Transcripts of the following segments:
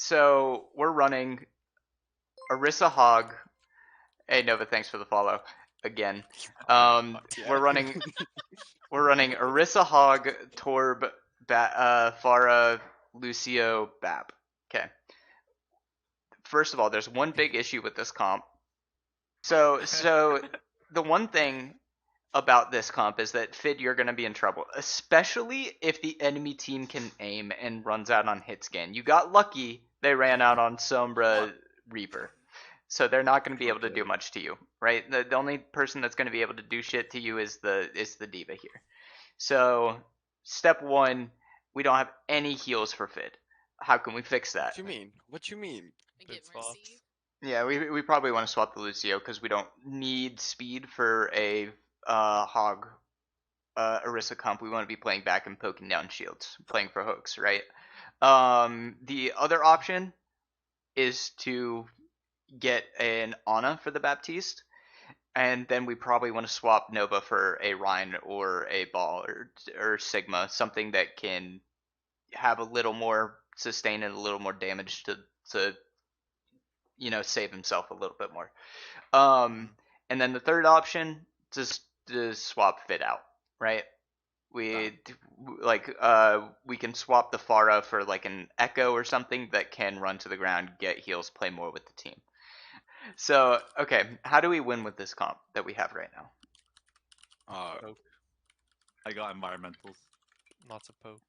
So we're running Orisa Hog. Hey Nova, thanks for the follow again. Fuck yeah. We're running Orisa Hog, Torb, Farah, Lucio, Bab. Okay. First of all, there's one big issue with this comp. So the one thing about this comp is that Fid, you're going to be in trouble, especially if the enemy team can aim and runs out on hit scan. You got lucky; they ran out on Sombra Reaper, so they're not going to be able to do much to you, right? The only person that's going to be able to do shit to you is the diva here. So step one, we don't have any heals for Fid. How can we fix that? What you mean? What you mean? We get Mercy. Yeah, we probably want to swap the Lucio because we don't need speed for a Hog Orisa comp. We want to be playing back and poking down shields, playing for hooks, right? The other option is to get an Ana for the Baptiste, and then we probably want to swap Nova for a Rhine or a Ball or Sigma, something that can have a little more sustain and a little more damage to save himself a little bit more. And then the third option, just to swap Fit out, right? We can swap the Pharah for like an Echo or something that can run to the ground, get heals, play more with the team. So, okay, how do we win with this comp that we have right now? I got environmentals. Lots of poke.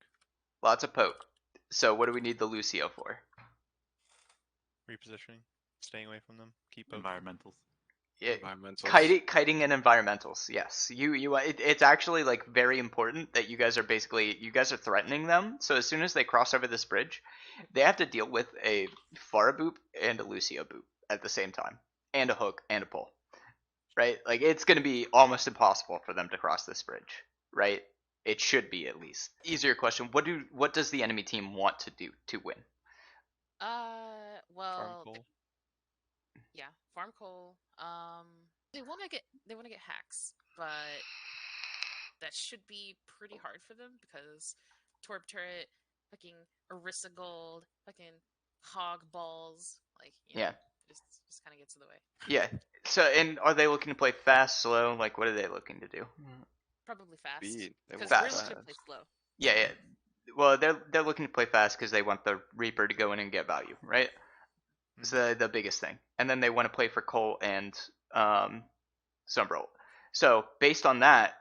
Lots of poke. So what do we need the Lucio for? Repositioning. Staying away from them. Keep poking. Environmentals. Yeah, Environmentals. kiting and environmentals. Yes, it's actually like very important that you guys are threatening them. So as soon as they cross over this bridge, they have to deal with a Pharah boop and a Lucio boop at the same time, and a hook and a pull, right? Like it's gonna be almost impossible for them to cross this bridge, right? It should be at least. Easier question: what does the enemy team want to do to win? Well, Farm coal. yeah, farm coal. They want to get hacks, but that should be pretty hard for them because Torb turret, fucking Orisa gold, fucking hog balls, like Yeah, just kind of gets in the way. yeah. So, and are they looking to play fast, slow? Like, what are they looking to do? Probably fast. Speed. They Because want we're fast. looking to play slow. Yeah, yeah. Well, they're looking to play fast because they want the Reaper to go in and get value, right? It's the biggest thing. And then they want to play for Cole and Sunbrolt. So based on that,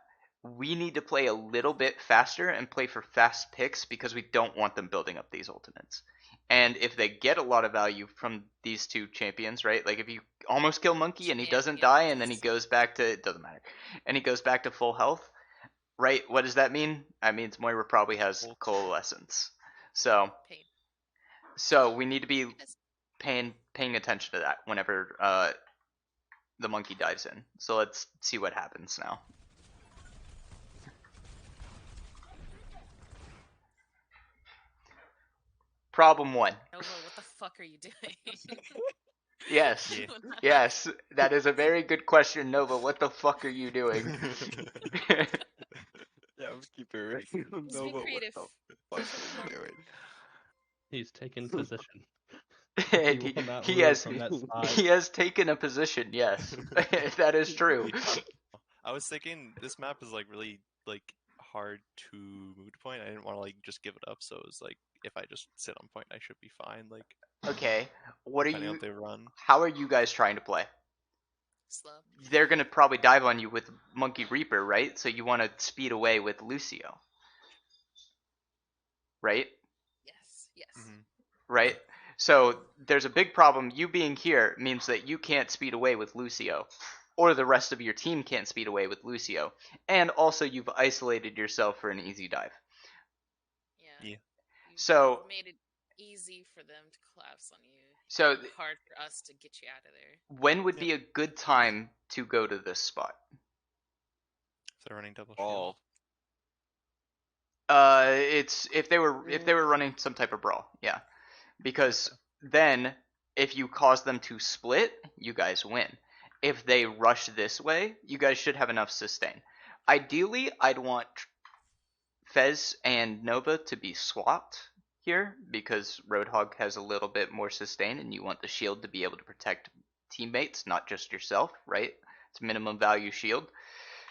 we need to play a little bit faster and play for fast picks because we don't want them building up these ultimates. And if they get a lot of value from these two champions, right? Like if you almost kill Monkey and he doesn't die and then he goes back to, it doesn't matter, and he goes back to full health, right? What does that mean? That means Moira probably has coalescence. So we need to be paying attention to that whenever the Monkey dives in. So let's see what happens now. Problem 1. Nova, what the fuck are you doing? Yes. Yes, that is a very good question, Nova. What the fuck are you doing? Yeah, let's keep it right. Just be creative. What the fuck are you doing? He's taken position. he has taken a position, yes. That is true. I was thinking this map is like really like hard to move to point. I didn't want to like just give it up, so it was like if I just sit on point I should be fine. Like okay, what are depending on you if they run. How are you guys trying to play? Slow. They're gonna probably dive on you with Monkey Reaper, right? So you want to speed away with Lucio, right? Yes. Right? So there's a big problem. You being here means that you can't speed away with Lucio, or the rest of your team can't speed away with Lucio, and also you've isolated yourself for an easy dive. Yeah. So you made it easy for them to collapse on you. So hard for us to get you out of there. When would be a good time to go to this spot? So they're running double shield. It's if they were running some type of brawl, yeah. Because then if you cause them to split, you guys win. If they rush this way, you guys should have enough sustain. Ideally, I'd want Fez and Nova to be swapped here because Roadhog has a little bit more sustain, and you want the shield to be able to protect teammates, not just yourself, right? It's minimum value shield.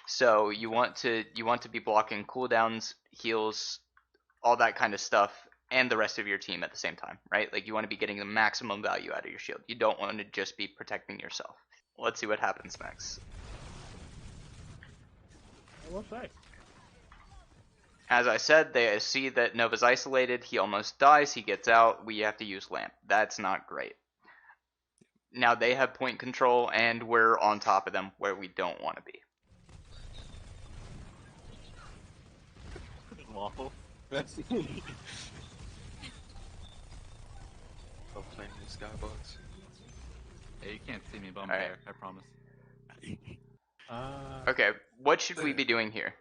So you want to be blocking cooldowns, heals, all that kind of stuff, and the rest of your team at the same time, right? Like you want to be getting the maximum value out of your shield. You don't want to just be protecting yourself. Let's see what happens next. What's that? As I said, they see that Nova's isolated. He almost dies. He gets out. We have to use Lamp. That's not great. Now they have point control, and we're on top of them where we don't want to be. Waffle. Still playing with Skybox. Hey, you can't see me, but I'm All right. there. I promise. Okay, what should we be doing here?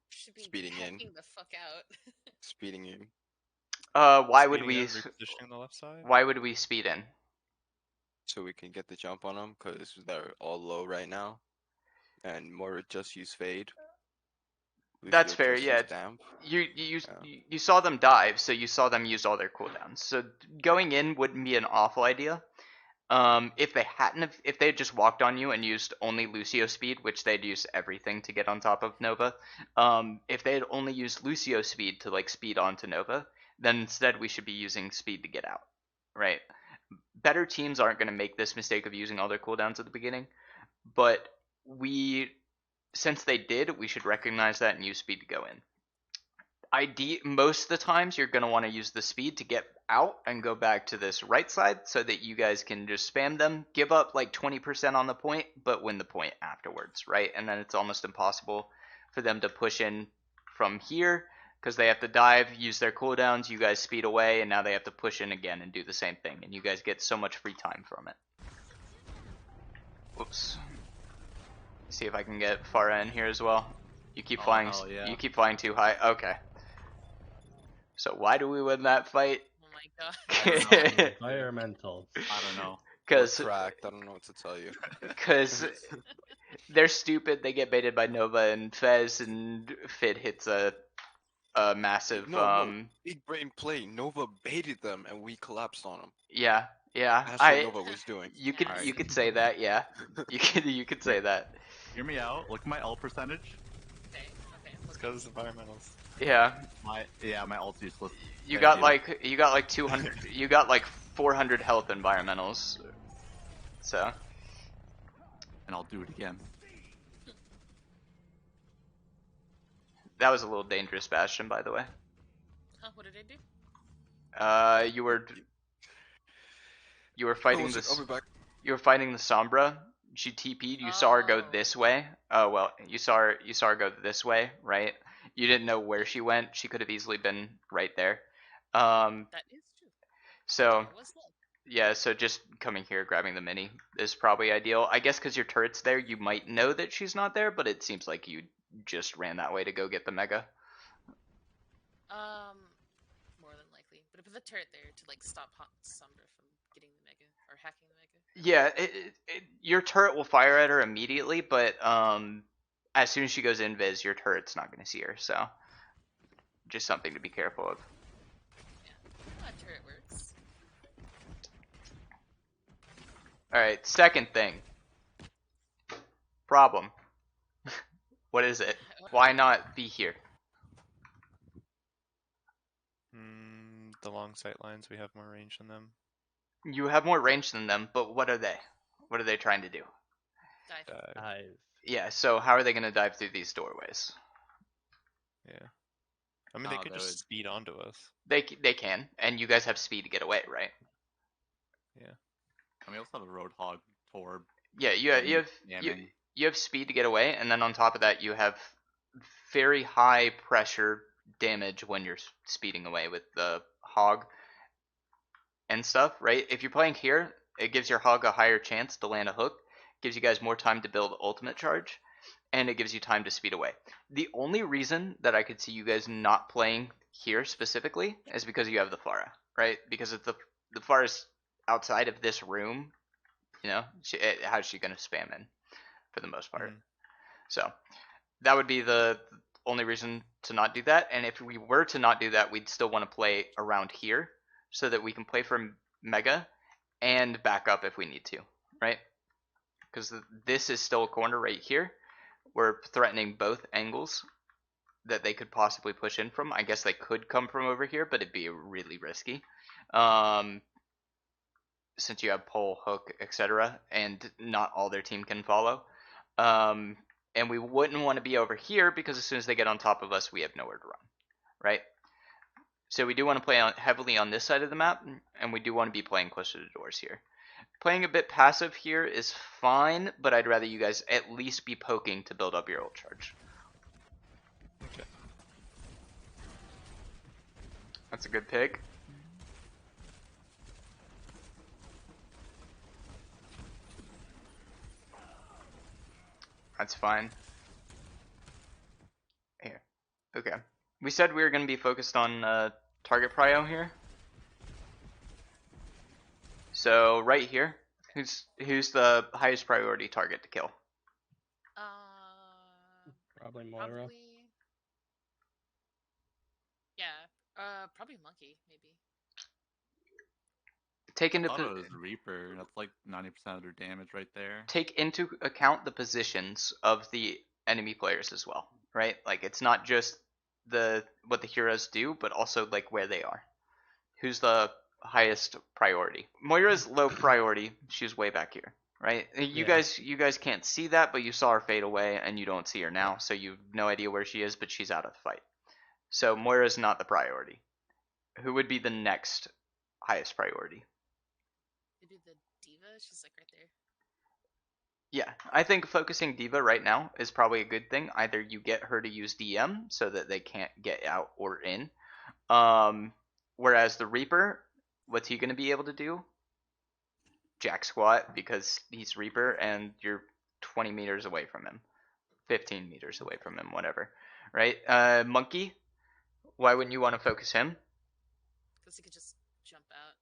Should be Speeding in. hacking the fuck out. Speeding in. Why would Speeding we? in, repositioning the left side. Why would we speed in? So we can get the jump on them, because they're all low right now. And more just use Fade. That's Lucio fair. just Yeah, use Damp. you saw them dive, so you saw them use all their cooldowns. So going in wouldn't be an awful idea. If they if they had just walked on you and used only Lucio speed, which they'd use everything to get on top of Nova, if they had only used Lucio speed to like speed onto Nova, then instead we should be using speed to get out, right? Better teams aren't going to make this mistake of using all their cooldowns at the beginning, but since they did, we should recognize that and use speed to go in. Most of the times you're going to want to use the speed to get out and go back to this right side so that you guys can just spam them, give up like 20% on the point, but win the point afterwards, right? And then it's almost impossible for them to push in from here because they have to dive, use their cooldowns, you guys speed away, and now they have to push in again and do the same thing, and you guys get so much free time from it. Whoops. See if I can get Farah in here as well. You keep flying. Hell yeah. You keep flying too high. Okay. So why do we win that fight? Oh my god. Environmental. I don't know. Because Cracked. I don't know what to tell you. they're stupid. They get baited by Nova and Fez, and Fid hits a massive No, big brain play. Nova baited them, and we collapsed on them. Yeah. That's what Nova was doing. You could Alright. you could say that, yeah. You could say that. Hear me out. Look at my ult percentage. Okay. It's because environmentals. Yeah. My ult's useless. You Thank got like 200. You got like 400 health environmentals. So. And I'll do it again. That was a little dangerous, Bastion, by the way. Huh, what did I do? You were fighting this. I'll be back. You were fighting the Sombra. She TP'd. You saw her go Oh. this way. Oh well, you saw her go this way, right? You didn't know where she went. She could have easily been right there. That is true. So There was luck. yeah, so just coming here, grabbing the mini is probably ideal. I guess because your turret's there, you might know that she's not there, but it seems like you just ran that way to go get the mega. More than likely. But I put the turret there to like stop Sombra from getting the mega or hacking the mega. Yeah, your turret will fire at her immediately, but as soon as she goes invis, your turret's not going to see her. So just something to be careful of. Yeah, that turret works. All right, second thing. Problem. What is it? Why not be here? The long sight lines, we have more range than them. You have more range than them, but what are they? What are they trying to do? Dive. Dive. Yeah, so how are they going to dive through these doorways? Yeah. I mean, they Oh, could they just would- speed onto us. They can, and you guys have speed to get away, right? And we also have a Roadhog Torb. Yeah, you have speed to get away, and then on top of that, you have very high pressure damage when you're speeding away with the hog and stuff, right? If you're playing here, it gives your hog a higher chance to land a hook, gives you guys more time to build ultimate charge, and it gives you time to speed away. The only reason that I could see you guys not playing here specifically is because you have the Pharah, right? Because if the Pharah's outside of this room, you know, how's she going to spam in for the most part? So that would be the only reason to not do that. And if we were to not do that, we'd still want to play around here so that we can play for Mega and back up if we need to, right? Because this is still a corner right here. We're threatening both angles that they could possibly push in from. I guess they could come from over here, but it'd be really risky. Since you have pole, hook, etc., and not all their team can follow. And we wouldn't want to be over here because as soon as they get on top of us, we have nowhere to run, right? So we do want to play heavily on this side of the map, and we do want to be playing closer to doors here. Playing a bit passive here is fine, but I'd rather you guys at least be poking to build up your ult charge. Okay. That's a good pick. That's fine. Here. Okay. We said we were going to be focused on target prio here. So right here, who's the highest priority target to kill? Probably Moira. Probably. Yeah. Probably Monkey, maybe. Take I into thought it was Reaper. That's like 90% of their damage right there. take into account the positions of the enemy players as well, right? Like it's not just what the heroes do, but also like where they are. Who's the highest priority? Moira's low priority. She's way back here, right? You Yeah. guys can't see that, but you saw her fade away, and you don't see her now, so you've no idea where she is, but she's out of the fight. So Moira's not the priority. Who would be the next highest priority? Maybe the Diva? She's like right there. Yeah, I think focusing Diva right now is probably a good thing. Either you get her to use DM so that they can't get out or in. Whereas the Reaper, what's he going to be able to do? Jack squat because he's Reaper and you're 20 meters away from him. 15 meters away from him, whatever. Right? Monkey, why wouldn't you want to focus him? Because he could just jump out.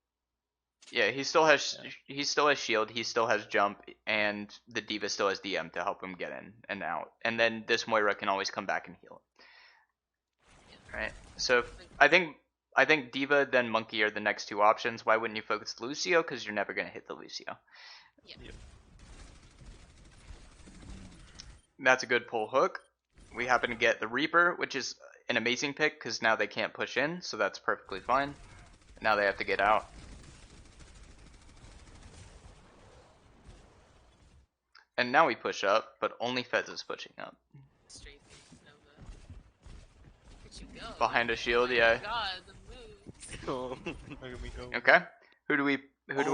Yeah, he still has shield, he still has jump, and the Diva still has DM to help him get in and out. And then this Moira can always come back and heal him. Right? So I think Diva then Monkey are the next two options. Why wouldn't you focus Lucio? Because you're never gonna hit the Lucio. Yeah. Yep. That's a good pull hook. We happen to get the Reaper, which is an amazing pick because now they can't push in, so that's perfectly fine. Now they have to get out. And now we push up, but only Fez is pushing up. Straight Nova. Where'd you go? Behind a shield, Oh yeah. my god, the move. Look at me go. Okay. Who do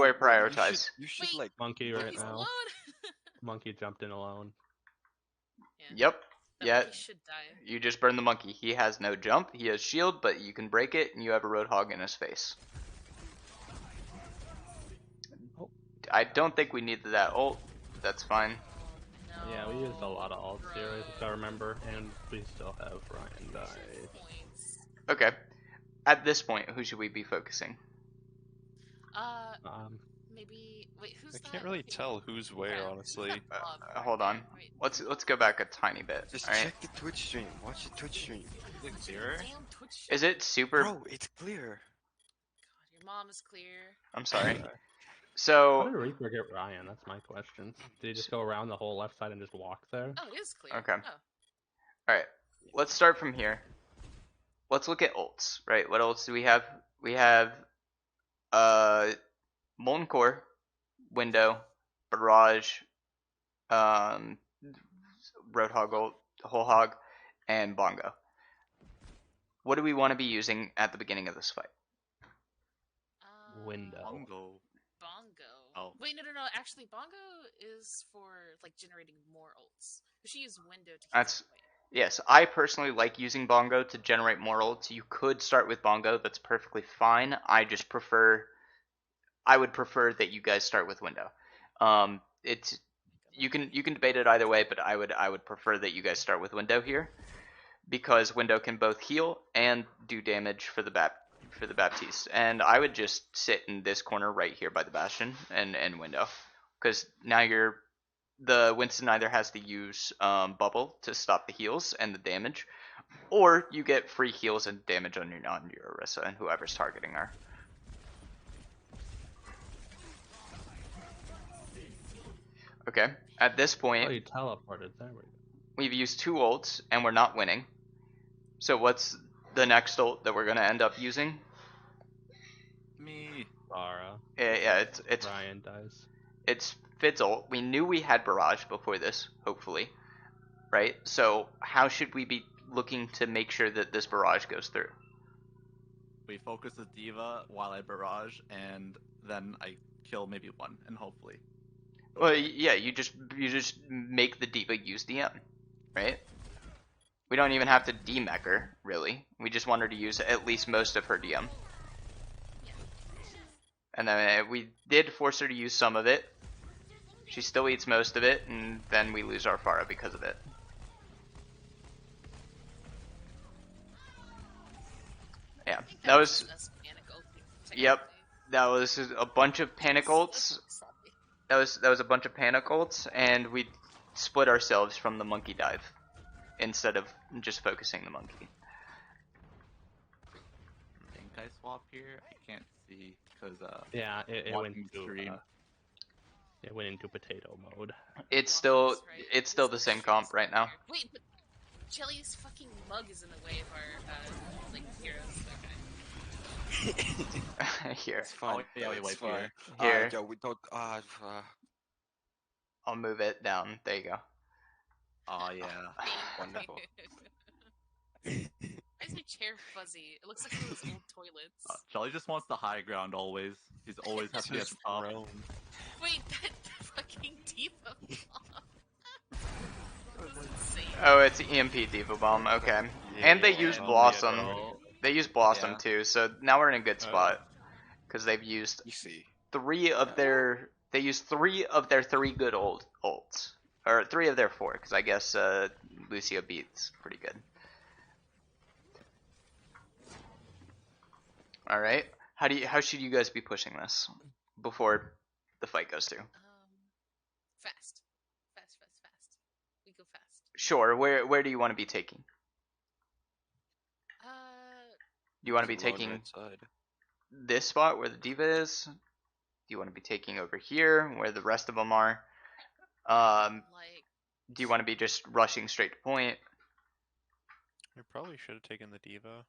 I prioritize? You should Wait. like. Monkey right Monkey's now. alone. Monkey jumped in alone. Yeah. Yep. That Yeah. monkey should die. You just burn the monkey. He has no jump. He has shield, but you can break it, and you have a Roadhog in his face. Oh. I don't think we needed that ult. That's fine. No. Yeah, we used a lot of ults here, if I remember, and we still have Ryan die. Points. Okay. At this point, who should we be focusing? Maybe. Wait, who's I that? can't really Okay, tell who's where, yeah, honestly. who's that blob right Hold on. there? Wait, Let's go back a tiny bit. Just Alright. check the Twitch stream. Watch the Twitch stream. Is it clearer? damn Twitch. Is it super? Bro, it's clear. God, your mom is clear. I'm sorry. How So did Reaper get Ryan? That's my question. Did he just go around the whole left side and just walk there? Oh, it is clear. Okay. Oh. Alright, let's start from here. Let's look at ults, right? What ults do we have? We have Molten Core, Window, Barrage, Roadhog ult, Whole Hog, and Bongo. What do we want to be using at the beginning of this fight? Window. Bongo. Bongo. Oh. Wait, no. Actually, Bongo is for like generating more ults. She used Window to keep That's- it away. Yes, I personally like using Bongo to generate more ults. You could start with Bongo, that's perfectly fine. I would prefer that you guys start with Window. You can debate it either way, but I would prefer that you guys start with Window here, because Window can both heal and do damage for the Baptiste. And I would just sit in this corner right here by the Bastion and Window, because now the Winston either has to use Bubble to stop the heals and the damage, Or you get free heals and damage on your Orisa and whoever's targeting her. Okay, at this Oh, point, you teleported. There we go. we've used 2 ults and we're not winning. So what's the next ult that we're gonna end up using? Me. Zara. Yeah, it's Ryan dies. it's Fid's ult. We knew we had barrage before this, hopefully, right? So how should we be looking to make sure that this barrage goes through? We focus the diva while I barrage, and then I kill maybe one, and hopefully. Well, yeah, you just make the diva use DM, right? We don't even have to demech her, really. We just want her to use at least most of her DM. And then we did force her to use some of it. She still eats most of it, and then we lose our Pharah because of it. Yeah, that was... Yep, that was a bunch of panic ults. That was a bunch of panic ults, and we split ourselves from the monkey dive instead of just focusing the monkey. Think I swap here? I can't see because Yeah, it went watching to stream. it went into potato mode. It's still the same comp right now. Wait, but Jelly's fucking mug is in the way of our like heroes. Okay. Here, It's fine. Oh, yeah, wait, it's wait, fine. here. Yo, we don't. I'll move it down. There you go. Oh yeah. Wonderful. Why is my chair fuzzy? It looks like one of those old toilets. Jolly just wants the high ground always. He's always has to be at the top. Wait, that fucking diva bomb. That was insane. Oh, it's EMP Diva Bomb. Okay, and they use Yeah, Blossom. Oh, They use Blossom Yeah. too, so now we're in a good spot because they've used Easy. 3 of their. They used 3 of their 3 good old ults, or 3 of their 4, because I guess Lucio beats pretty good. All right, how should you guys be pushing this before the fight goes through? Fast. We go fast. Sure. Where do you want to be taking? Do you want to be Low taking right side. this spot where the diva is? Do you want to be taking over here where the rest of them are? Like, Do you want to be just rushing straight to point? I probably should have taken the diva,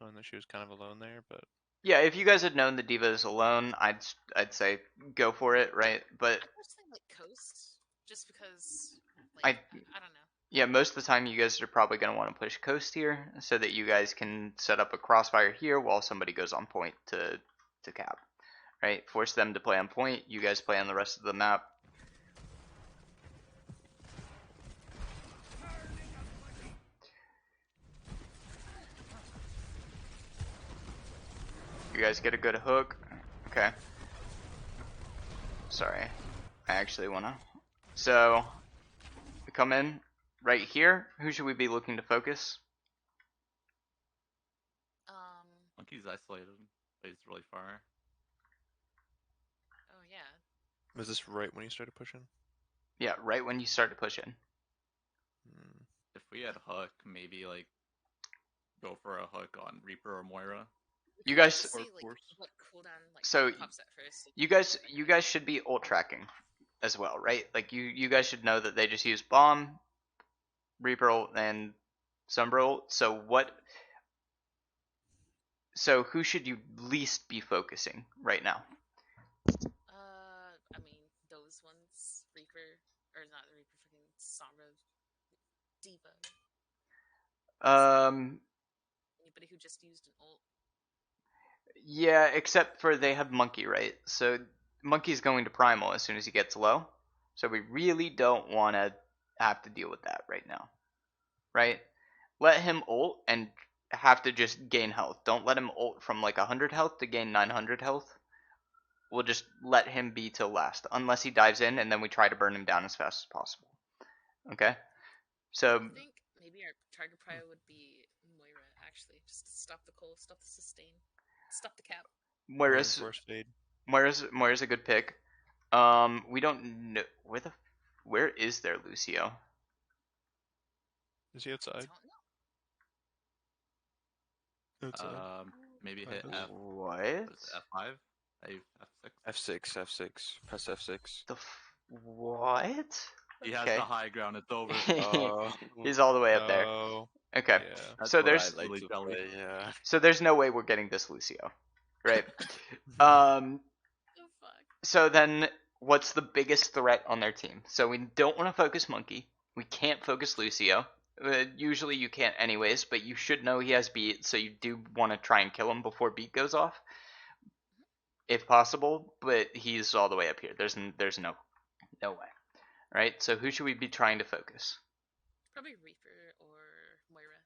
knowing that she was kind of alone there, but Yeah, if you guys had known the diva is alone, I'd say go for it, right? But I personally like Coast, just because, like, I don't know. yeah, most of the time you guys are probably going to want to push coast here so that you guys can set up a crossfire here while somebody goes on point to cap, right? Force them to play on point, you guys play on the rest of the map. You guys get a good hook. Okay. Sorry. I actually wanna. So, we come in right here. Who should we be looking to focus? Monkey's isolated, but he's really far. Oh yeah. was this right when you started pushing? Yeah, right when you start to push in. If we had hook, maybe like go for a hook on Reaper or Moira. You guys, See, like, what cooldown, like, so pops at first. you guys should be ult tracking as well, right? Like you guys should know that they just use bomb, Reaper ult, and Sombra ult. So who should you least be focusing right now? I mean, those ones, Reaper, or not Reaper, freaking Sombra, Diva. Anybody who just used an ult. Yeah, except for they have Monkey, right? So Monkey's going to Primal as soon as he gets low. So we really don't want to have to deal with that right now, right? Let him ult and have to just gain health. Don't let him ult from like 100 health to gain 900 health. We'll just let him be till last, unless he dives in, and then we try to burn him down as fast as possible. Okay? So I think maybe our target prior would be Moira, actually. Just to stop the coal, stop the sustain, stop the cap. Moira's a good pick. We don't know where is their Lucio? Is he outside? That's Maybe hit F- What? F5, F6. F6. Press F6. What? He has Okay. the high ground. It's over. He's all the way up there. Oh, Okay. yeah. That's So What I there's like really to jelly. play, yeah. so there's no way we're getting this Lucio, right? The fuck? So then what's the biggest threat on their team? So we don't want to focus Monkey. We can't focus Lucio. Usually you can't anyways, but you should know he has beat, so you do want to try and kill him before beat goes off, if possible. But he's all the way up here. There's no way, right? So who should we be trying to focus? Probably Reaper or Moira.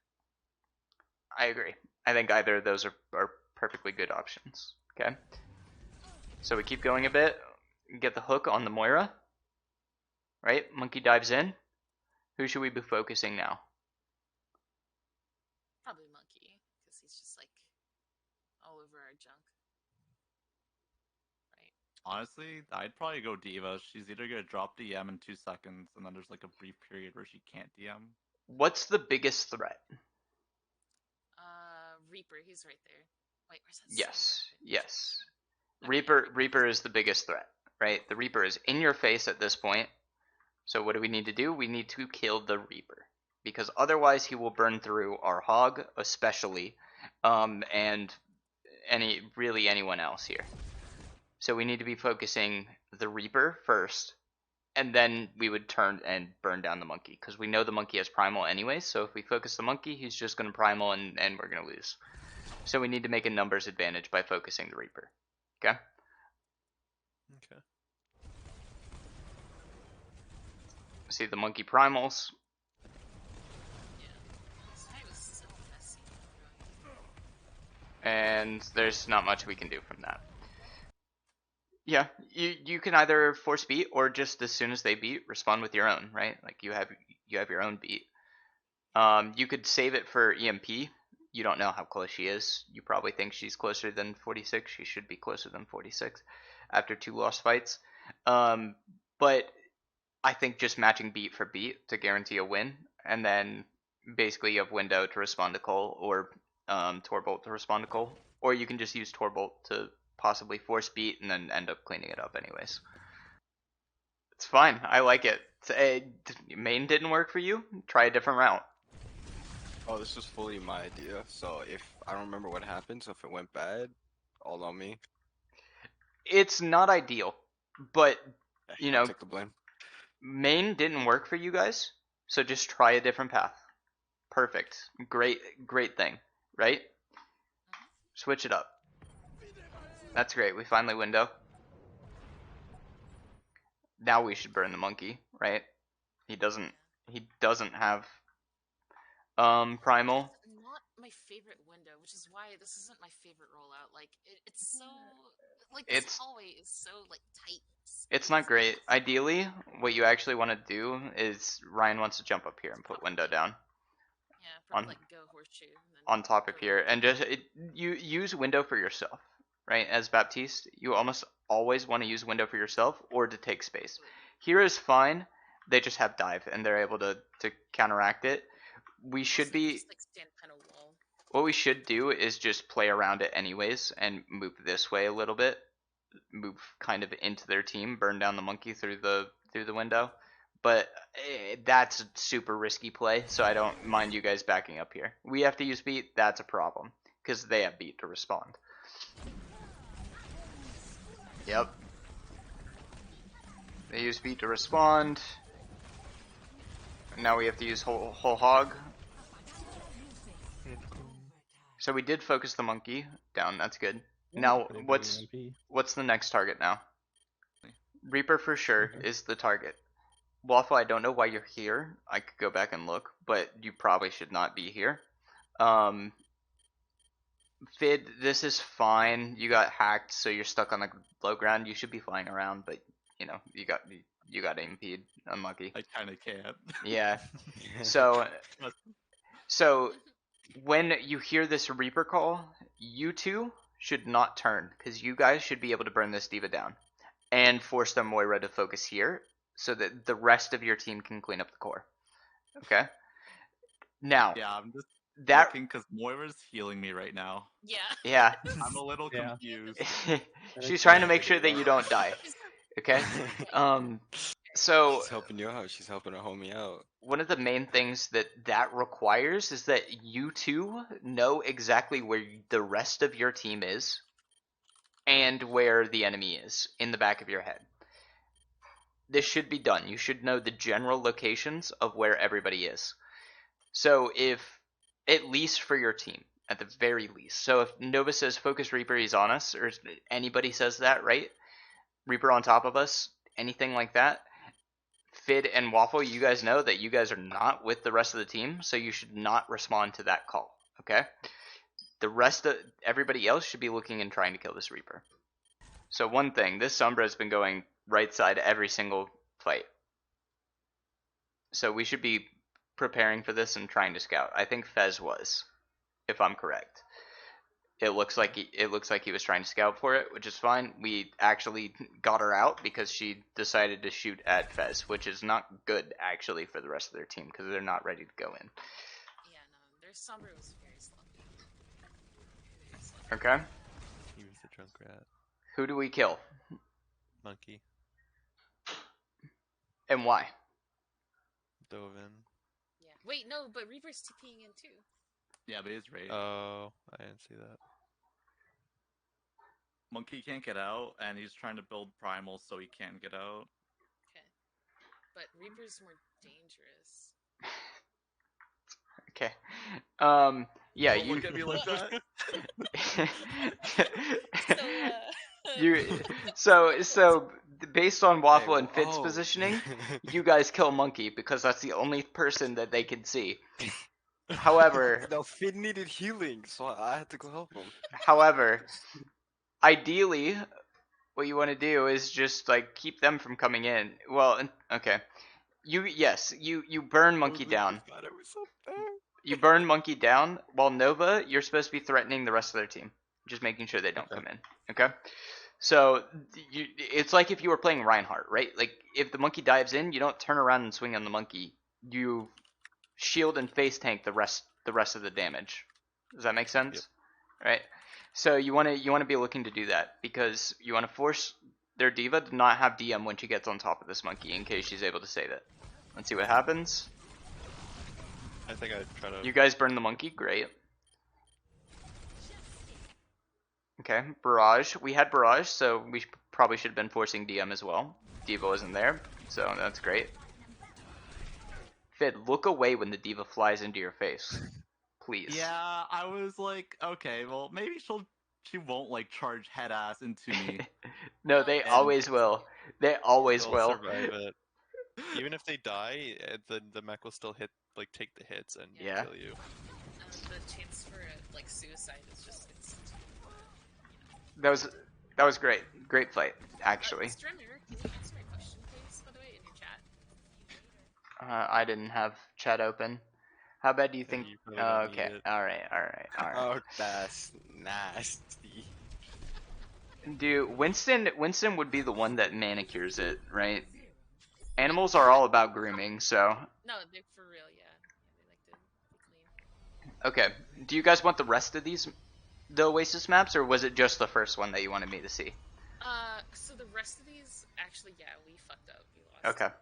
I agree. I think either of those are perfectly good options. Okay. So we keep going a bit. Get the hook on the Moira. Right? Monkey dives in. Who should we be focusing now? Probably Monkey, because he's just like all over our junk. Right? Honestly, I'd probably go Diva. She's either gonna drop DM in 2 seconds, and then there's like a brief period where she can't DM. What's the biggest threat? Reaper, he's right there. Wait, where's that? Yes. sword? Yes. Okay. Reaper is the biggest threat, right? The Reaper is in your face at this point. So what do we need to do? We need to kill the Reaper, because otherwise he will burn through our Hog, especially, and anyone else here. So we need to be focusing the Reaper first, and then we would turn and burn down the Monkey, because we know the Monkey has Primal anyway. So if we focus the Monkey, he's just going to Primal, and we're going to lose. So we need to make a numbers advantage by focusing the Reaper. Okay? Okay. See the Monkey Primals. Yeah. This guy was so messy. And there's not much we can do from that. Yeah, you can either force beat or just as soon as they beat, respond with your own, right? Like you have your own beat. You could save it for EMP. You don't know how close she is. You probably think she's closer than 46. She should be closer than 46 after 2 lost fights. But I think just matching beat for beat to guarantee a win, and then basically you have window to respond to Cole, or Torbolt to respond to Cole, or you can just use Torbolt to possibly force beat and then end up cleaning it up anyways. It's fine. I like it. Main didn't work for you? Try a different route. Oh, this was fully my idea. So if I don't remember what happened, so if it went bad, all on me. It's not ideal, but you I'll know, take the blame. main didn't work for you guys, so just try a different path. Perfect. Great thing, right? Switch it up. That's great. We finally window. Now we should burn the Monkey, right? He doesn't have Primal. Not my favorite window, which is why this isn't my favorite rollout. Like it's so like this It's hallway is so like tight. It's not great. Ideally, what you actually want to do is Ryan wants to jump up here and put window down Yeah, probably on like go horseshoe. And then on top of go here, and just you use window for yourself, right? As Baptiste, you almost always want to use window for yourself or to take space. Here is fine. They just have dive, and they're able to counteract it. We should Also, be. just like stand kind of wall. What we should do is just play around it anyways and move this way a little bit. Move kind of into their team, burn down the Monkey through the window. But that's a super risky play, so I don't mind you guys backing up here. We have to use beat, that's a problem, because they have beat to respond. Yep. They use beat to respond. And now we have to use whole hog. So we did focus the Monkey down, that's good. Now, what's the next target now? Reaper for sure is the target. Waffle, I don't know why you're here. I could go back and look, but you probably should not be here. Fid, this is fine. You got hacked, so you're stuck on the low ground. You should be flying around, but you know you got impede. Unlucky. I kind of can't. Yeah. So when you hear this Reaper call, you two should not turn, because you guys should be able to burn this diva down and force the Moira to focus here so that the rest of your team can clean up the core. Okay? Now, Yeah, I'm just that looking because Moira's healing me right now. Yeah. yeah, I'm a little Yeah. confused. she's trying to make sure that you don't die. Okay. So She's helping you out. She's helping her homie out. one of the main things that requires is that you two know exactly where the rest of your team is and where the enemy is in the back of your head. This should be done. You should know the general locations of where everybody is. So if, at least for your team, at the very least. So if Nova says Focus Reaper, he's on us, or anybody says that, right? Reaper on top of us, anything like that. Fid and Waffle, you guys know that you guys are not with the rest of the team, so you should not respond to that call, okay? The rest of everybody else should be looking and trying to kill this Reaper. So one thing, this Sombra has been going right side every single fight. So we should be preparing for this and trying to scout. I think Fez was, if I'm correct. It looks like he was trying to scout for it, which is fine. We actually got her out because she decided to shoot at Fez, which is not good actually for the rest of their team because they're not ready to go in. Yeah, no, their Sombra was very sloppy. Okay. He was the drunk rat. Who do we kill Monkey. and why? Dove in. Yeah. Wait, no, but Reaper's TPing in too. Yeah, but he's rage. Oh, I didn't see that. Monkey can't get out, and he's trying to build primal so he can get out. Okay. But Reaper's more dangerous. Okay. Yeah, Don't you. look at me like that. So based on Waffle and Fid's oh. positioning, you guys kill Monkey because that's the only person that they can see. However, No, Finn needed healing, so I had to go help him. however, ideally, what you want to do is just like keep them from coming in. Well, okay. You burn Monkey down. God, I was up there. You burn Monkey down, while Nova, you're supposed to be threatening the rest of their team. Just making sure they don't come in. Okay? So, it's like if you were playing Reinhardt, right? Like, if the Monkey dives in, you don't turn around and swing on the Monkey. You shield and face tank the rest of the damage. Does that make sense? Yep. Right? So, you want to be looking to do that, because you want to force their diva to not have DM when she gets on top of this Monkey, in case she's able to save it. Let's see what happens. I think I'd try to. You guys burn the Monkey, great. Okay, Barrage. We had Barrage, so we probably should have been forcing DM as well. Diva wasn't there, so that's great. Fid, look away when the Diva flies into your face. Please. Yeah, I was like, okay, well, maybe she won't like charge head ass into me. No, they And- always will. They always They'll will. survive it. Even if they die, the mech will still take the hits and Yeah. kill you. The chance for like suicide is just instant. That was great. Great fight, actually. Strummer, can you answer my question, please? By the way, in your chat. I didn't have chat open. How bad do you Yeah, think? you probably don't Okay, need it. alright. Oh, that's nasty. Dude, Winston would be the one that manicures it, right? Animals are all about grooming, so. No, they're for real, yeah. They like to be clean. Okay, do you guys want the rest of the Oasis maps, or was it just the first one that you wanted me to see? So the rest of these, actually, yeah, we fucked up. We lost. Okay.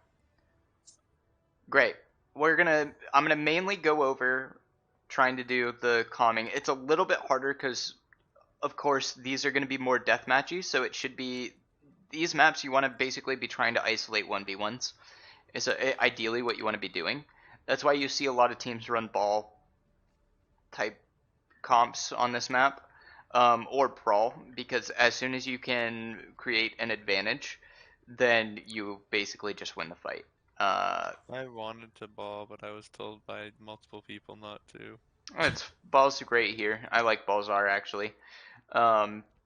Great. I'm gonna mainly go over trying to do the calming. It's a little bit harder because, of course, these are gonna be more deathmatchy, so it should be, these maps you want to basically be trying to isolate 1v1s. Is ideally what you want to be doing. That's why you see a lot of teams run ball type comps on this map, or Brawl, because as soon as you can create an advantage, then you basically just win the fight. I wanted to ball, but I was told by multiple people not to. Balls are great here. I like Balzar actually.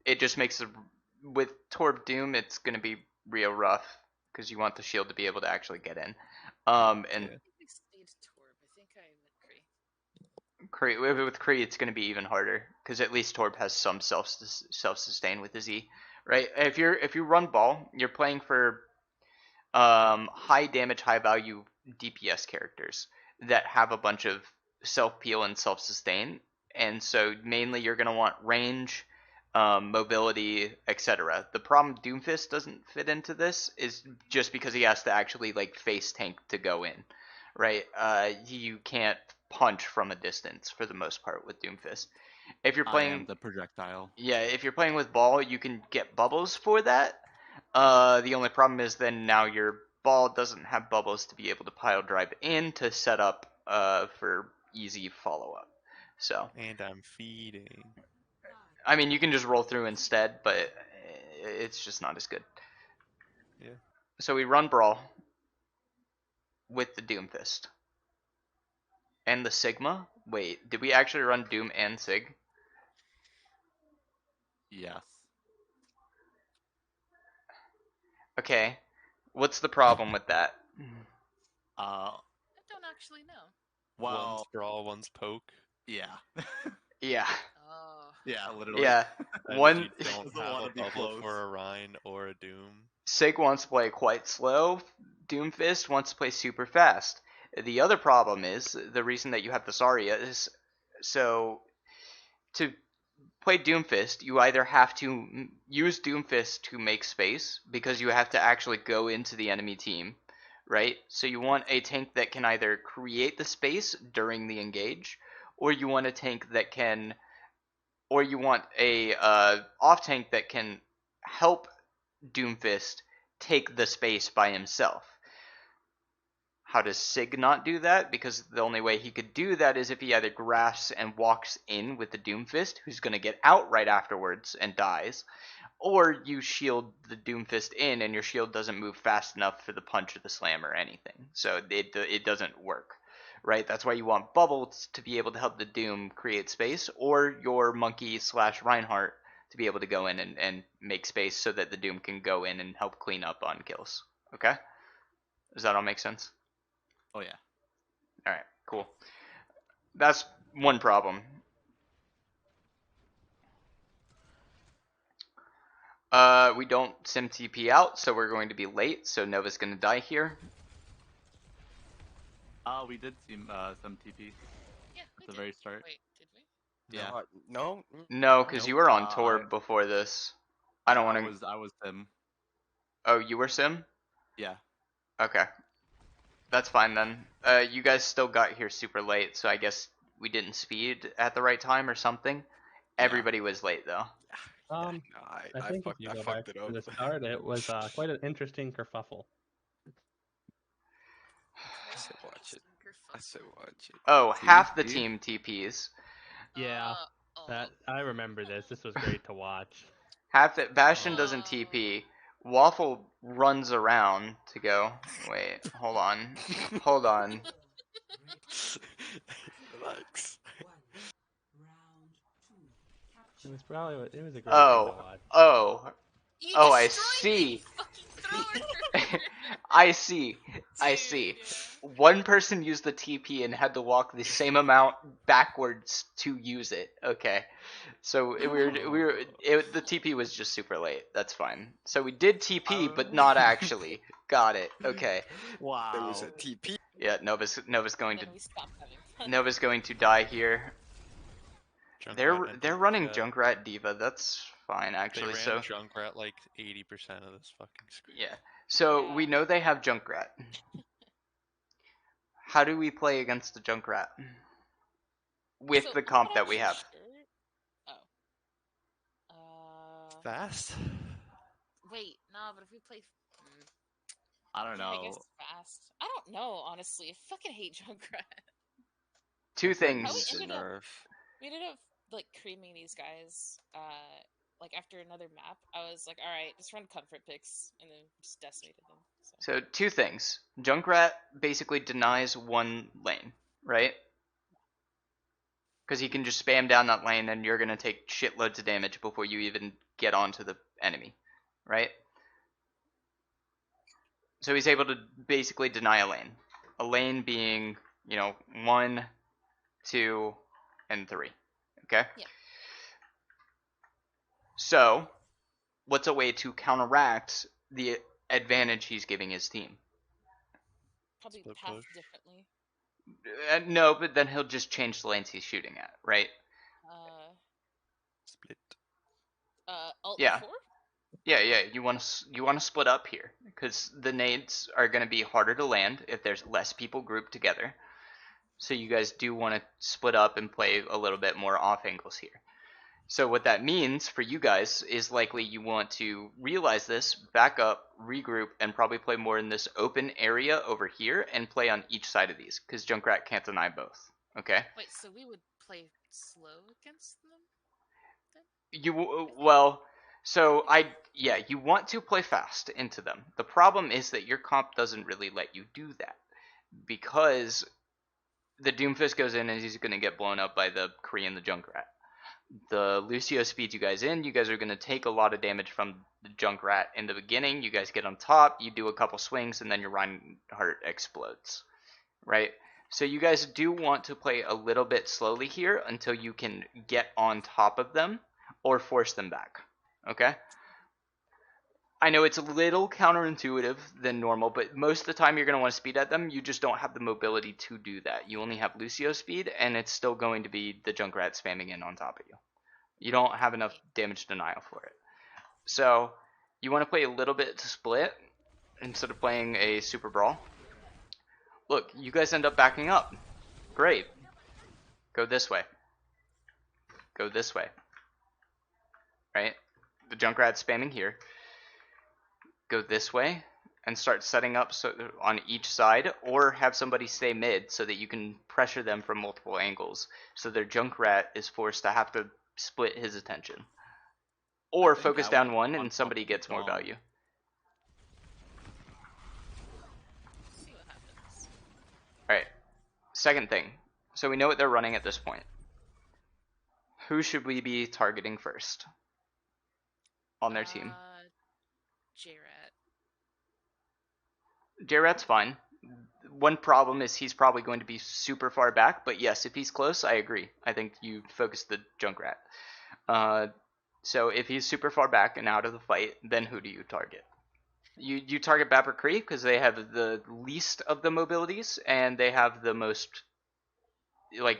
It just makes with Torb Doom, it's gonna be real rough because you want the shield to be able to actually get in. And I think we stayed Torb. I think I meant Kree. With Kree, it's going to be even harder because at least Torb has some self-sustain with his E, right? If you run ball, you're playing for high damage, high value DPS characters that have a bunch of self-peel and self-sustain, and so mainly you're going to want range, mobility, etc. The problem Doomfist doesn't fit into this is just because he has to actually like face tank to go in, right? You can't punch from a distance for the most part with Doomfist. If you're I am playing, the projectile. yeah, if you're playing with ball, you can get bubbles for that. The only problem is then now your ball doesn't have bubbles to be able to pile drive in to set up for easy follow up. So And I'm feeding. I mean you can just roll through instead, but it's just not as good. Yeah. So we run brawl with the Doomfist and the Sigma. Wait, did we actually run Doom and Sig? Yes. Okay. What's the problem with that? Uh, I don't actually know. well, One's brawl, one's poke. yeah. Yeah. Oh. Yeah, literally. Yeah. And One if you don't Doesn't have wanna a be bubble close. for a Rhine or a Doom, Sig wants to play quite slow. Doomfist wants to play super fast. The other problem is the reason that you have the Zarya is so to play Doomfist, you either have to use Doomfist to make space because you have to actually go into the enemy team, right? So you want a tank that can either create the space during the engage, or you want a tank that can, or you want a off tank that can help Doomfist take the space by himself. How does Sig not do that? Because the only way he could do that is if he either grasps and walks in with the Doomfist, who's going to get out right afterwards and dies, or you shield the Doomfist in and your shield doesn't move fast enough for the punch or the slam or anything. So it doesn't work, right? That's why you want bubbles to be able to help the Doom create space, or your monkey / Reinhardt to be able to go in and make space so that the Doom can go in and help clean up on kills. Okay? Does that all make sense? Oh yeah. Alright, cool. That's one problem. We don't sim TP out, so we're going to be late, so Nova's gonna die here. We did see some TP Yeah, at we the did. very start. Wait, did we? Yeah. No. No, because Nope. you were on Uh, Torb before this. I don't want to. I was him. Oh, you were sim? Yeah. Okay. That's fine then. You guys still got here super late, so I guess we didn't speed at the right time or something. Everybody was late though. No, I I think if you I go back fucked it to up. the start, it was quite an interesting kerfuffle. I said watch it. I said watch it. Oh, half the See? team TPs. Yeah, Oh. that I remember this. This was great to watch. Half it. Bastion Oh. doesn't TP. Waffle runs around to go. Wait, hold on. Hold on. Relax. It was a great thing to Oh. watch. Oh. You Oh, I destroyed me, see. you fucking thrower! I see. I Dude, see. yeah. One person used the TP and had to walk the same amount backwards to use it. Okay. So the TP was just super late. That's fine. So we did TP, but not actually. Got it. Okay. Wow. There was a TP. Yeah, Nova's going to Then we stopped having fun. Nova's going to die here. Junkrat and They're running Diva. Junkrat Diva. That's fine They actually. ran So Junkrat like 80% of this fucking screen. yeah. So Yeah. we know they have Junkrat. How do we play against the Junkrat? With So, the I'm comp not that we actually have. sure. Oh. Fast? Wait, no, but if we play. I don't Yeah, I know. guess fast. I don't know, honestly. I fucking hate Junkrat. Two How we things. ended up. Nerf. We ended up like creaming these guys. Like after another map, I was like, all right, just run comfort picks, and then just decimated them. So two things. Junkrat basically denies one lane, right? Because he can just spam down that lane and you're going to take shitloads of damage before you even get onto the enemy, right? So he's able to basically deny a lane. A lane being, 1, 2, and 3. Okay? Yep. So, what's a way to counteract the advantage he's giving his team? Probably Split path push. differently. No, but then he'll just change the lanes he's shooting at, right? Uh, Split. Alt Yeah. F4? Yeah. You want to split up here because the nades are going to be harder to land if there's less people grouped together. So you guys do want to split up and play a little bit more off angles here. So what that means for you guys is likely you want to realize this, back up, regroup, and probably play more in this open area over here and play on each side of these because Junkrat can't deny both. Okay? Wait, so we would play slow against them? You want to play fast into them. The problem is that your comp doesn't really let you do that because the Doomfist goes in and he's going to get blown up by the Kree and the Junkrat. The Lucio speeds you guys in. You guys are going to take a lot of damage from the Junkrat in the beginning. You guys get on top, you do a couple swings, and then your Reinhardt explodes. Right? So you guys do want to play a little bit slowly here until you can get on top of them or force them back. Okay? I know it's a little counterintuitive than normal, but most of the time you're going to want to speed at them. You just don't have the mobility to do that. You only have Lucio speed, and it's still going to be the Junkrat spamming in on top of you. You don't have enough damage denial for it. So you want to play a little bit to split instead of playing a super brawl. Look, you guys end up backing up. Great. Go this way. Go this way. Right? The Junkrat's spamming here. Go this way and start setting up on each side, or have somebody stay mid so that you can pressure them from multiple angles so their Junkrat is forced to have to split his attention. Or focus down one and somebody gets more value. See what happens. Alright. Second thing. So we know what they're running at this point. Who should we be targeting first on their team? J-Rat. J-Rat's fine. One problem is he's probably going to be super far back, but yes, if he's close, I agree. I think you focus the Junkrat. So if he's super far back and out of the fight, then who do you target? You target Bapper Kree because they have the least of the mobilities and they have the most Value.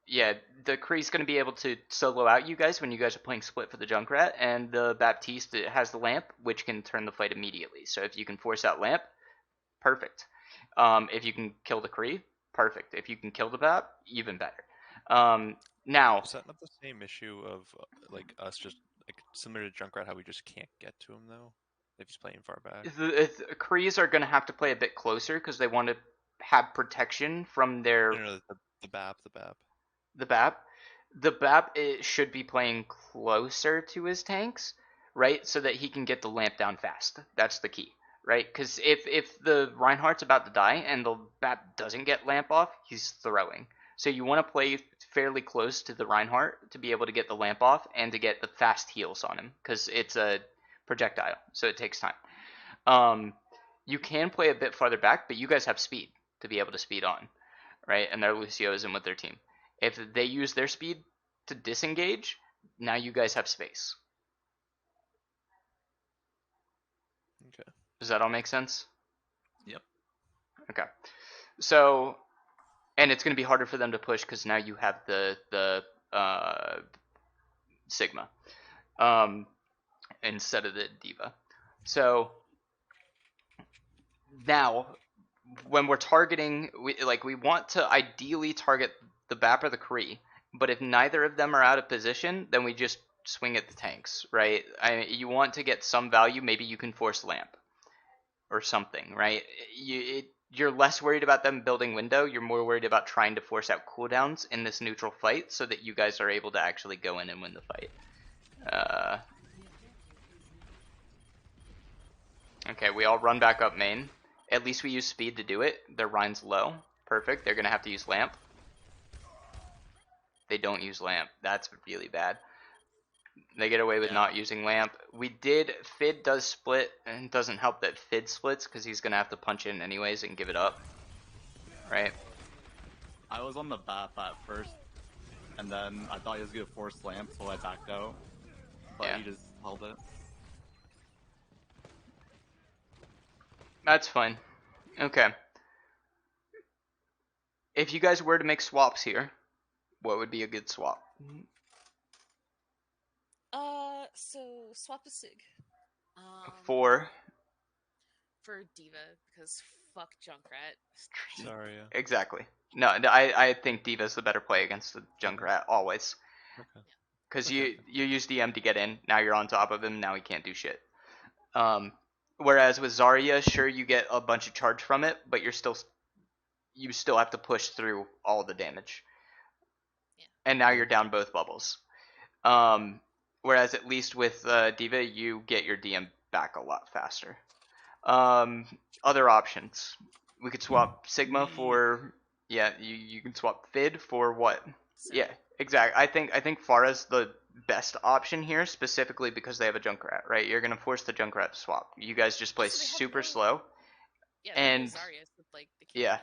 Yeah, the Kree's going to be able to solo out you guys when you guys are playing split for the Junkrat, and the Baptiste has the lamp, which can turn the fight immediately. So if you can force that lamp, perfect. If you can kill the Kree, perfect. If you can kill the Bap, even better. Now, is that not the same issue of like us just like similar to Junkrat, how we just can't get to him though if he's playing far back? the Krees are going to have to play a bit closer because they want to have protection from their The BAP. the BAP. The BAP it should be playing closer to his tanks, right? So that he can get the lamp down fast. That's the key, right? Because if the Reinhardt's about to die and the BAP doesn't get lamp off, he's throwing. So you want to play fairly close to the Reinhardt to be able to get the lamp off and to get the fast heals on him, because it's a projectile, so it takes time. You can play a bit farther back, but you guys have speed to be able to speed on, right? And their Lucio is in with their team. If they use their speed to disengage, now you guys have space. Okay. Does that all make sense? Yep. Okay. So, and it's going to be harder for them to push because now you have the Sigma instead of the Diva. So now, when we're targeting, we want to ideally target the BAP or the Kree, but if neither of them are out of position, then we just swing at the tanks, right? You want to get some value. Maybe you can force lamp or something, right? You're less worried about them building window. You're more worried about trying to force out cooldowns in this neutral fight so that you guys are able to actually go in and win the fight. Okay, we all run back up main. At least we use speed to do it. Their Rhine's low. Perfect. They're going to have to use lamp. They don't use lamp. That's really bad. They get away with not using lamp. Fid does split, and it doesn't help that Fid splits because he's going to have to punch in anyways and give it up. Right? I was on the BAP at first, and then I thought he was going to force lamp, so I backed out. But Yeah. he just held it. That's fine. Okay. If you guys were to make swaps here, what would be a good swap? So swap a Sig. For For Diva because fuck Junkrat. Zarya. exactly. No, I think Diva's the better play against the Junkrat always. Okay. Because Okay. you use DM to get in. Now you're on top of him. Now he can't do shit. Whereas with Zarya, sure you get a bunch of charge from it, but you still have to push through all the damage. Yeah. And now you're down both bubbles. Whereas at least with Diva, you get your DM back a lot faster. Other options. We could swap Sigma for you can swap Fid for what? So, Yeah, exactly. I think Pharah's the best option here, specifically because they have a Junkrat, right? You're gonna force the Junkrat to swap. You guys just play Also, they have super no- slow, Yeah, they have no and Zarya, so like they can't. yeah,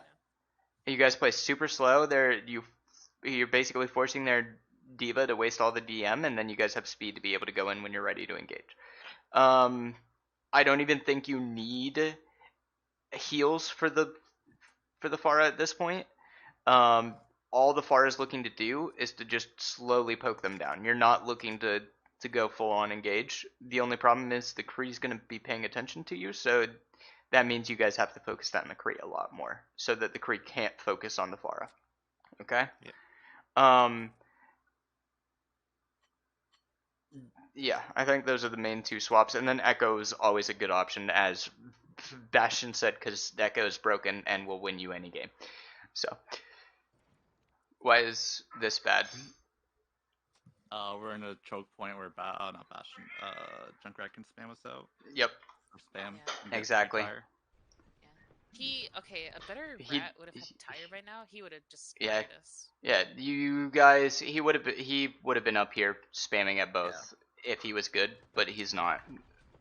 you guys play super slow. You're basically forcing their Diva to waste all the DM, and then you guys have speed to be able to go in when you're ready to engage. I don't even think you need heals for the Pharah at this point. All the Pharah is looking to do is to just slowly poke them down. You're not looking to go full on engage. The only problem is the Kree's going to be paying attention to you, so that means you guys have to focus that McCree a lot more, so that the Kree can't focus on the Pharah. Okay? Yeah. Yeah, I think those are the main two swaps, and then Echo is always a good option, as Bastion said, because Echo is broken and will win you any game. So, why is this bad? We're in a choke point where not Bastion. Junkrat can spam us out. Yep. Or spam. Yeah. and get Exactly. retire. A better He- rat would have had Tire by now. He would have just Yeah. sprayed us. Yeah, you guys, he would have been up here spamming at both if he was good, but he's not.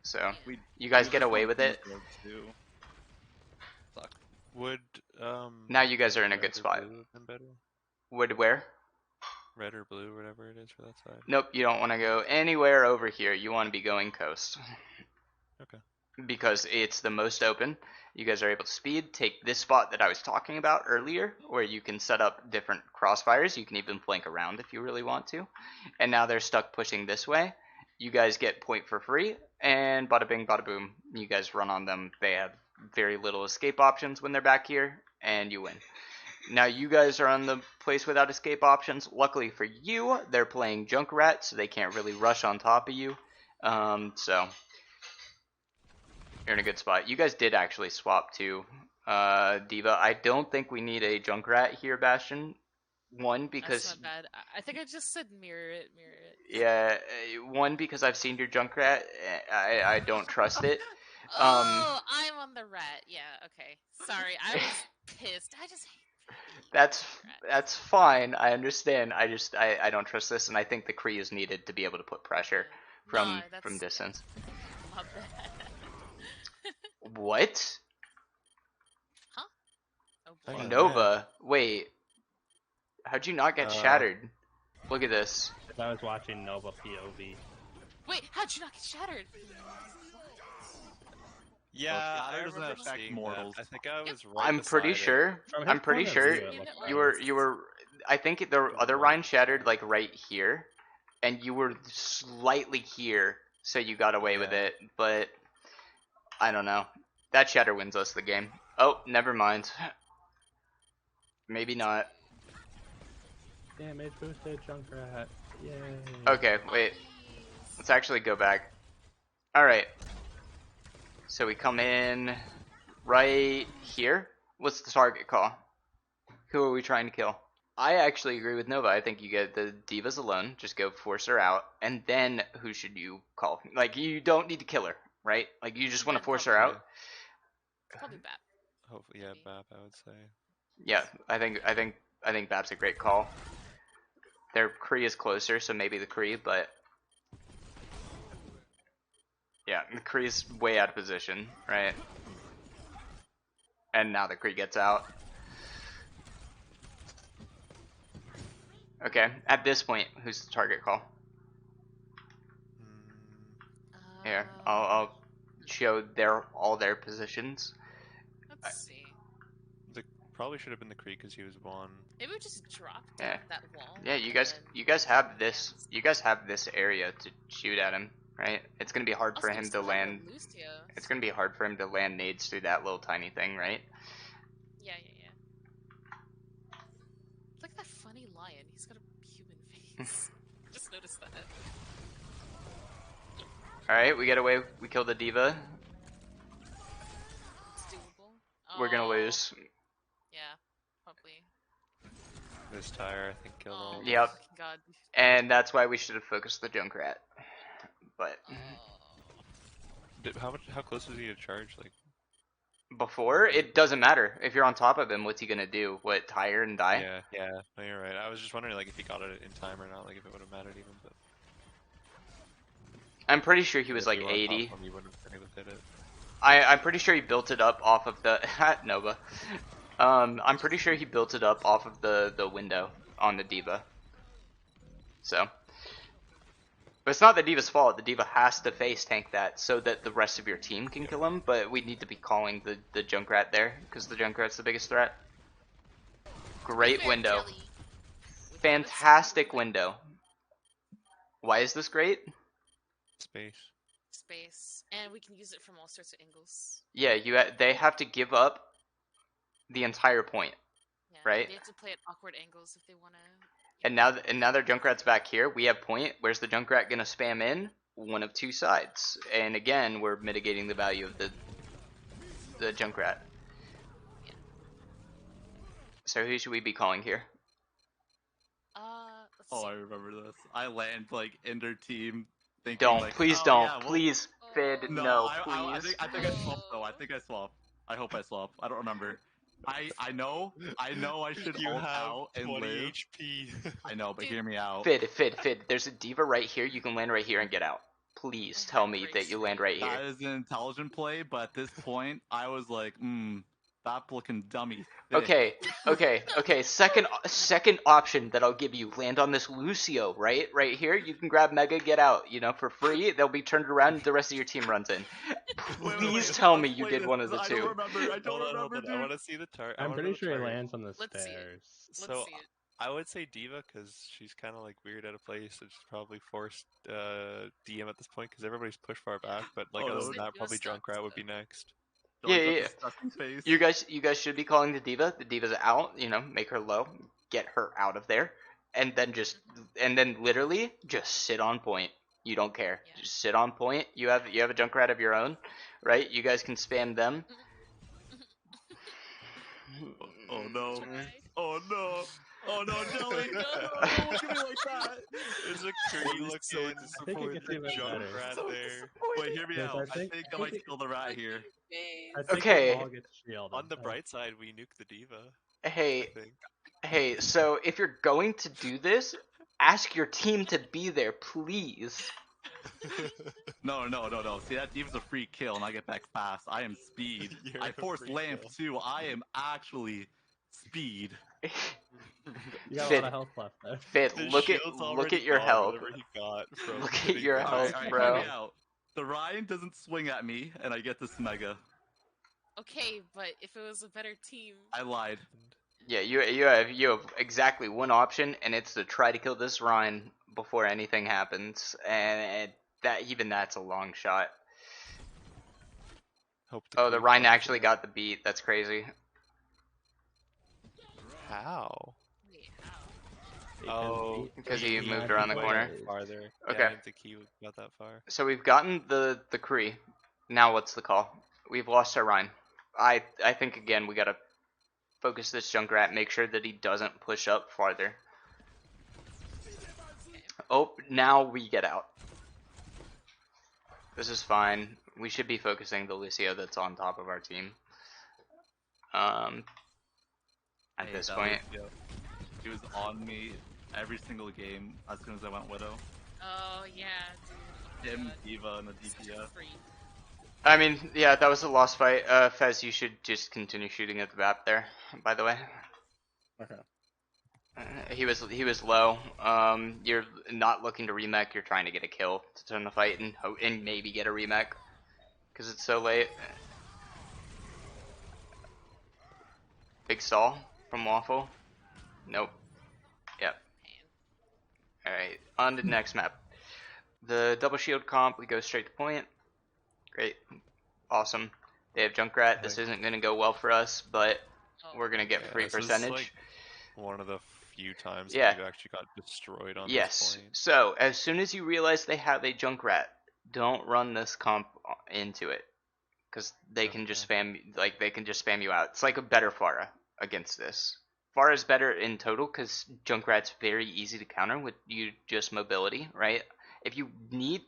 So you guys We get just away don't with use it. rogues too. Suck. Would Now you guys are in a red good or spot. blue have been better? Would where? Red or blue, whatever it is for that side. Nope, you don't want to go anywhere over here. You want to be going coast. Okay. Because it's the most open. You guys are able to speed, take this spot that I was talking about earlier, where you can set up different crossfires. You can even flank around if you really want to. And now they're stuck pushing this way. You guys get point for free, and bada bing, bada boom. You guys run on them. They have very little escape options when they're back here, and you win. Now you guys are on the place without escape options. Luckily for you, they're playing Junkrat, so they can't really rush on top of you. So you're in a good spot. You guys did actually swap to Diva. I don't think we need a Junkrat here, Bastion. One, because That's not bad. I think I just said mirror it. yeah, one because I've seen your Junkrat. I don't trust it. Oh, I'm on the rat. Yeah, okay. Sorry, I was pissed. I just hate That's fine. I understand. I don't trust this, and I think the Kree is needed to be able to put pressure from distance. My bad. What? Huh? Oh I boy. got Nova? Wait. How'd you not get Uh, shattered? Look at this. If I was watching Nova POV. Wait, how'd you not get shattered? Yeah, Scatter I doesn't remember affect seeing mortals. that. I think I was right I'm pretty beside it. sure. From his I'm pretty point of sure view, it looked you were. I think the other Ryan shattered like right here, and you were slightly here, so you got away with Yeah. it. But I don't know. That shatter wins us the game. Oh, never mind. Maybe not. Damage boosted Junkrat. Yay. Okay, wait. Let's actually go back. Alright. So we come in right here. What's the target call? Who are we trying to kill? I actually agree with Nova. I think you get the Divas alone. Just go force her out. And then who should you call? Like, you don't need to kill her, right? Like, you just want to Then force her probably- out. Probably bad. Hopefully, yeah, Maybe. Bap, I would say. Yeah, I think Bab's a great call. Their Kree is closer, so maybe the Kree, but yeah, the Kree's way out of position, right? And now the Kree gets out. Okay, at this point, who's the target call? Here, I'll show all their positions. Let's see. probably should have been the Kree because he was one. Maybe we just drop down Yeah. that wall. Yeah, and then you guys have this advance. you guys have this area to shoot at him, right? It's gonna be hard Also, for we him to still have the land. Lucio, It's so- gonna be hard for him to land nades through that little tiny thing, right? Yeah. Look at that funny lion. He's got a human face. Just noticed that. All right, we get away. We kill the diva. It's doable. We're gonna Oh, lose. Yeah, probably. This tire, I think, killed all. Oh, of Yep. us. God. And that's why we should have focused the Junkrat. But Oh. How close was he to charge? Like, before, it doesn't matter. If you're on top of him, what's he gonna do? What, tire and die? yeah. No, you're right. I was just wondering, like, if he got it in time or not. Like, if it would have mattered even. But I'm pretty sure he was if like you were on top 80. of him, you wouldn't have been able to hit it. I'm pretty sure he built it up off of the Nova. I'm pretty sure he built it up off of the window on the diva. So, but it's not the diva's fault. The diva has to face tank that so that the rest of your team can kill him. But we need to be calling the Junkrat there because the Junkrat's the biggest threat. Great Fair window, jelly. With fantastic window. Why is this great? Space. space, and we can use it from all sorts of angles. Yeah, they have to give up the entire point. Yeah, Right. They have to play at awkward angles if they want to. And now their Junkrat's back here. We have point. Where's the Junkrat gonna spam in? One of two sides. And again, we're mitigating the value of the Junkrat. Yeah. So who should we be calling here? Let's Oh, see. I remember this. I land like in their team. Thinking, Don't, like, please oh, don't, yeah, well- please, Fid, No, no, I please. think I swap though. I think I swap. I hope I swap. I don't remember. I know I should You ult have out and 20 live. HP. I know, but Dude. hear me out. Fid, there's a diva right here. You can land right here and get out. Please I tell have me great that you land right That here. is an intelligent play, but at this point, I was like, that looking dummy. Thick. Okay. Second option that I'll give you: land on this Lucio, right here. You can grab Mega, get out. For free. They'll be turned around, and the rest of your team runs in. Wait, Please tell me let's you play did this, one of the 'cause I two. don't remember. I don't Hold remember, on. I dude. want to see the target. I'm pretty sure he lands on the Let's see it. stairs. Let's So see it. I would say Diva because she's kind of like weird out of place. So she's probably forced DM at this point because everybody's pushed far back. But like Oh, other no. than that, probably Diva sucks, Junkrat would be though. next. Don't Yeah. get disgusting face. You guys should be calling the diva. The diva's out. Make her low, get her out of there, and then literally just sit on point. You don't care. Yeah. Just sit on point. You have a Junkrat of your own, right? You guys can spam them. Oh no. Try. Oh no. Oh no, Jelly. No. Don't look at me like that. There's a Kree looking so I think it disappointed. gets even better. Junkrat So there. Wait, hear me Yes, out. I think- I might kill the rat here. I think Okay. the ball gets shielded. On the bright side, we nuke the Diva. I Hey, think. so if you're going to do this, ask your team to be there, please. No. See, that Diva's a free kill, and I get back fast. I am speed. You're I a force free lamp kill. too. I am actually speed. You got a Fid. lot of health left there. Fid, His look shield's at already your gone, health. whatever he got from Look at hitting your the health, Diva. bro. Hear me out. The Ryan doesn't swing at me, and I get this Mega. Okay, but if it was a better team, I lied. Yeah, you have exactly one option, and it's to try to kill this Rhine before anything happens, and that's a long shot. Hope Oh, the Kree Rhine fucks actually him. got the beat. That's crazy. How? wait, how? Oh, Because he he moved around the went corner. farther. Okay. Yeah, I didn't think he got that far. So we've gotten the Kree. Now what's the call? We've lost our Rhine. I think again we gotta focus this Junkrat, make sure that he doesn't push up farther. Oh, now we get out. This is fine. We should be focusing the Lucio that's on top of our team. At Hey, this that point. was- He was on me every single game as soon as I went Widow. Oh yeah, dude. Oh, Him, God. Diva, and the Such a DPS. freak. I mean, yeah, that was a lost fight. Fez, you should just continue shooting at the map there, by the way. Okay. He was low. You're not looking to remech. You're trying to get a kill to turn the fight and maybe get a remech because it's so late. Big stall from Waffle. Nope. Yep. Pain. Alright, on to the next map. The double shield comp, we go straight to point. Great. Awesome. They have Junkrat. This isn't going to go well for us, but Oh, we're going to get Yeah, free this is, percentage. like, one of the few times Yeah. that we've actually got destroyed on Yes. this point. So, as soon as you realize they have a Junkrat, don't run this comp into it. Because they can just spam, like, they can just spam you out. It's like a better Pharah against this. Pharah is better in total because Junkrat's very easy to counter with you just mobility, right? If you need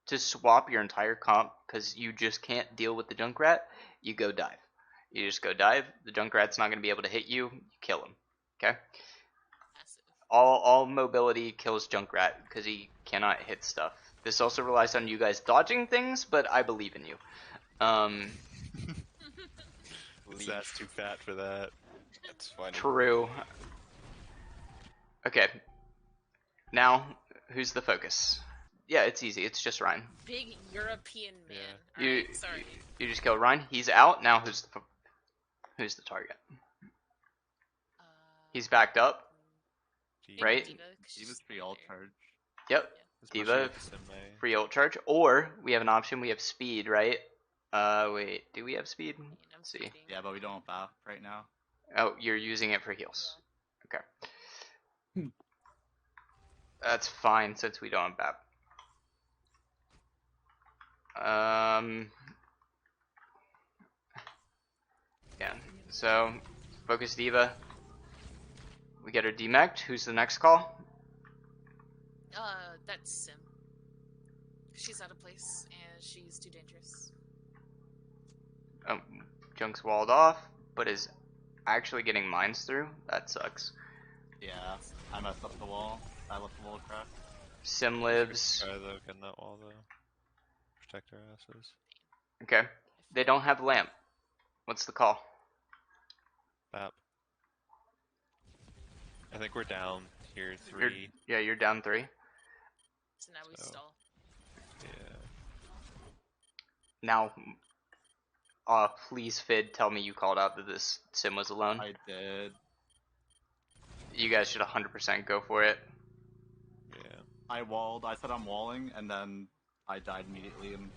to swap your entire comp because you just can't deal with the Junkrat, you go dive. You just go dive. The Junkrat's not going to be able to hit you. You kill him. Okay? massive. All mobility kills Junkrat because he cannot hit stuff. This also relies on you guys dodging things, but I believe in you. That's too fat for that. That's funny. True. Okay. Now, who's the focus? Yeah, it's easy. It's just Ryan. Big European man. Yeah. You Alright, sorry. you just kill Ryan. He's out. Now who's the target? He's backed up. Maybe right? Diva, 'cause she's Diva's free right alt there. charge. Yep. Especially Diva, with the Sime. free ult charge. Or we have an option. We have speed, right? Wait. Do we have speed? And I'm Let's see. speeding. Yeah, but we don't have buff right now. Oh, you're using it for heals. Okay. That's fine since we don't have BAP. Yeah. So, focus Diva. We get her demec'd. Who's the next call? That's Sim. She's out of place and she's too dangerous. Oh, Junk's walled off, but is actually getting mines through. That sucks. Yeah, I messed up the wall. I left the wall cracked. Sim lives. Try though, getting that wall though. Protect our asses. Okay. They don't have lamp. What's the call? Bap. I think we're down here You're, 3. yeah, you're down 3. So now we So- stall. Yeah. Now, please, Fid, tell me you called out that this Sim was alone. I did. You guys should 100% go for it. Yeah. I walled. I said I'm walling, and then I died immediately, and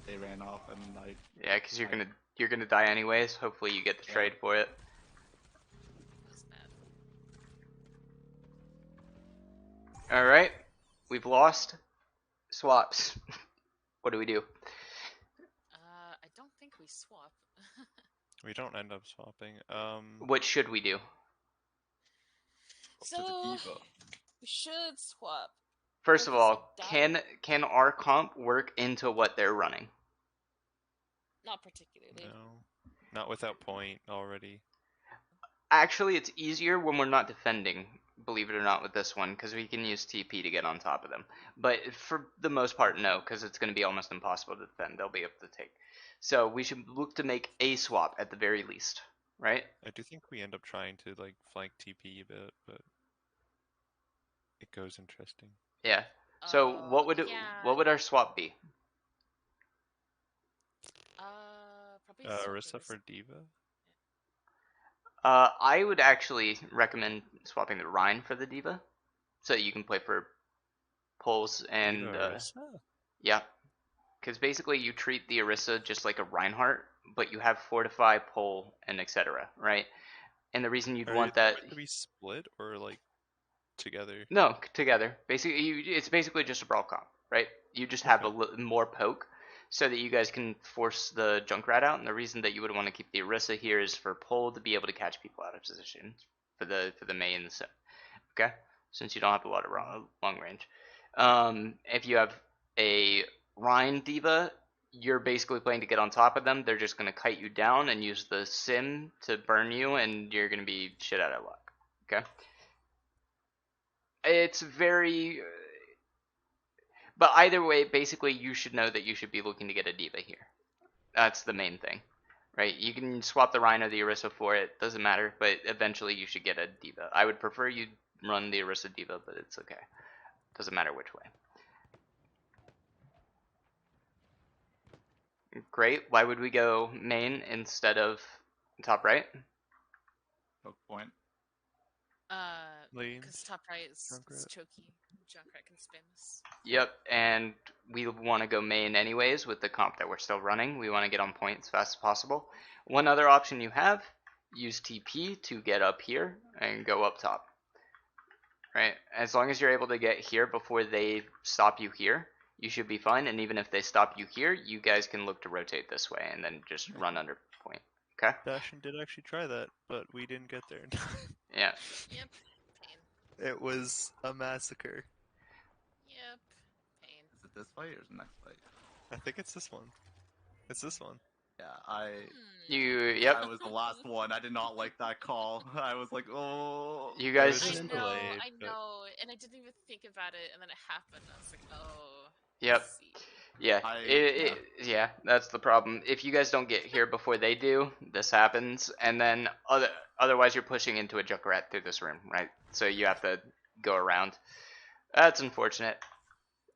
they ran off, and I. Yeah, because you're gonna die anyways. Hopefully you get the trade for it. That's bad. All right, we've lost. Swaps. What do we do? I don't think we swap. We don't end up swapping. What should we do? Up to the So Diva. we should swap. First of Focus all, on can our comp work into what they're running? Not particularly. No. Not without point already. Actually, it's easier when we're not defending, believe it or not, with this one, because we can use TP to get on top of them. But for the most part, no, because it's going to be almost impossible to defend. They'll be able to take. So we should look to make a swap at the very least, right? I do think we end up trying to like flank TP a bit, but it goes interesting. Yeah. So what would Yeah, our swap be? probably swap Orisa for Diva? I would actually recommend swapping the Rhine for the Diva, so that you can play for pulls and Diva Orisa? yeah, because basically you treat the Orisa just like a Reinhardt, but you have Fortify, Pull, and etc. Right? And the reason you'd want that to be split or like together? no together. Basically, it's basically just a brawl comp, right? You just have more poke, so that you guys can force the Junkrat out. And the reason that you would want to keep the Orisa here is for Pull to be able to catch people out of position for the Mei and the Sim. Okay, since you don't have a lot of long range. If you have a Rhine Diva, you're basically playing to get on top of them. They're just going to kite you down and use the Sim to burn you, and you're going to be shit out of luck. Okay? It's very... But either way, basically, you should know that you should be looking to get a Diva here. That's the main thing. Right? You can swap the Rhine or the Orisa for it. Doesn't matter, but eventually you should get a Diva. I would prefer you run the Orisa Diva, but it's okay. Doesn't matter which way. Great. Why would we go main instead of top right? choke point? Lanes, Because top right is Junkrat. choky. Junkrat can spam us. Yep, and we want to go main anyways with the comp that we're still running. We want to get on point as fast as possible. One other option you have, use TP to get up here and go up top. Right? As long as you're able to get here before they stop you here, you should be fine. And even if they stop you here, you guys can look to rotate this way and then just run under point. Okay? Bastion did actually try that, but we didn't get there in time. Yeah. Yep. Pain. It was a massacre. Yep. Pain. Is it this fight or is it the next fight? I think it's this one. It's this one. Yeah, Yep. I was the last one. I did not like that call. I was like, oh. You It guys. was I just know, delayed, I but- know, and I didn't even think about it, and then it happened. I was like, oh. Yep. See. Yeah, yeah, that's the problem. If you guys don't get here before they do, this happens, and then otherwise you're pushing into a Junkrat through this room, right? So you have to go around. That's unfortunate.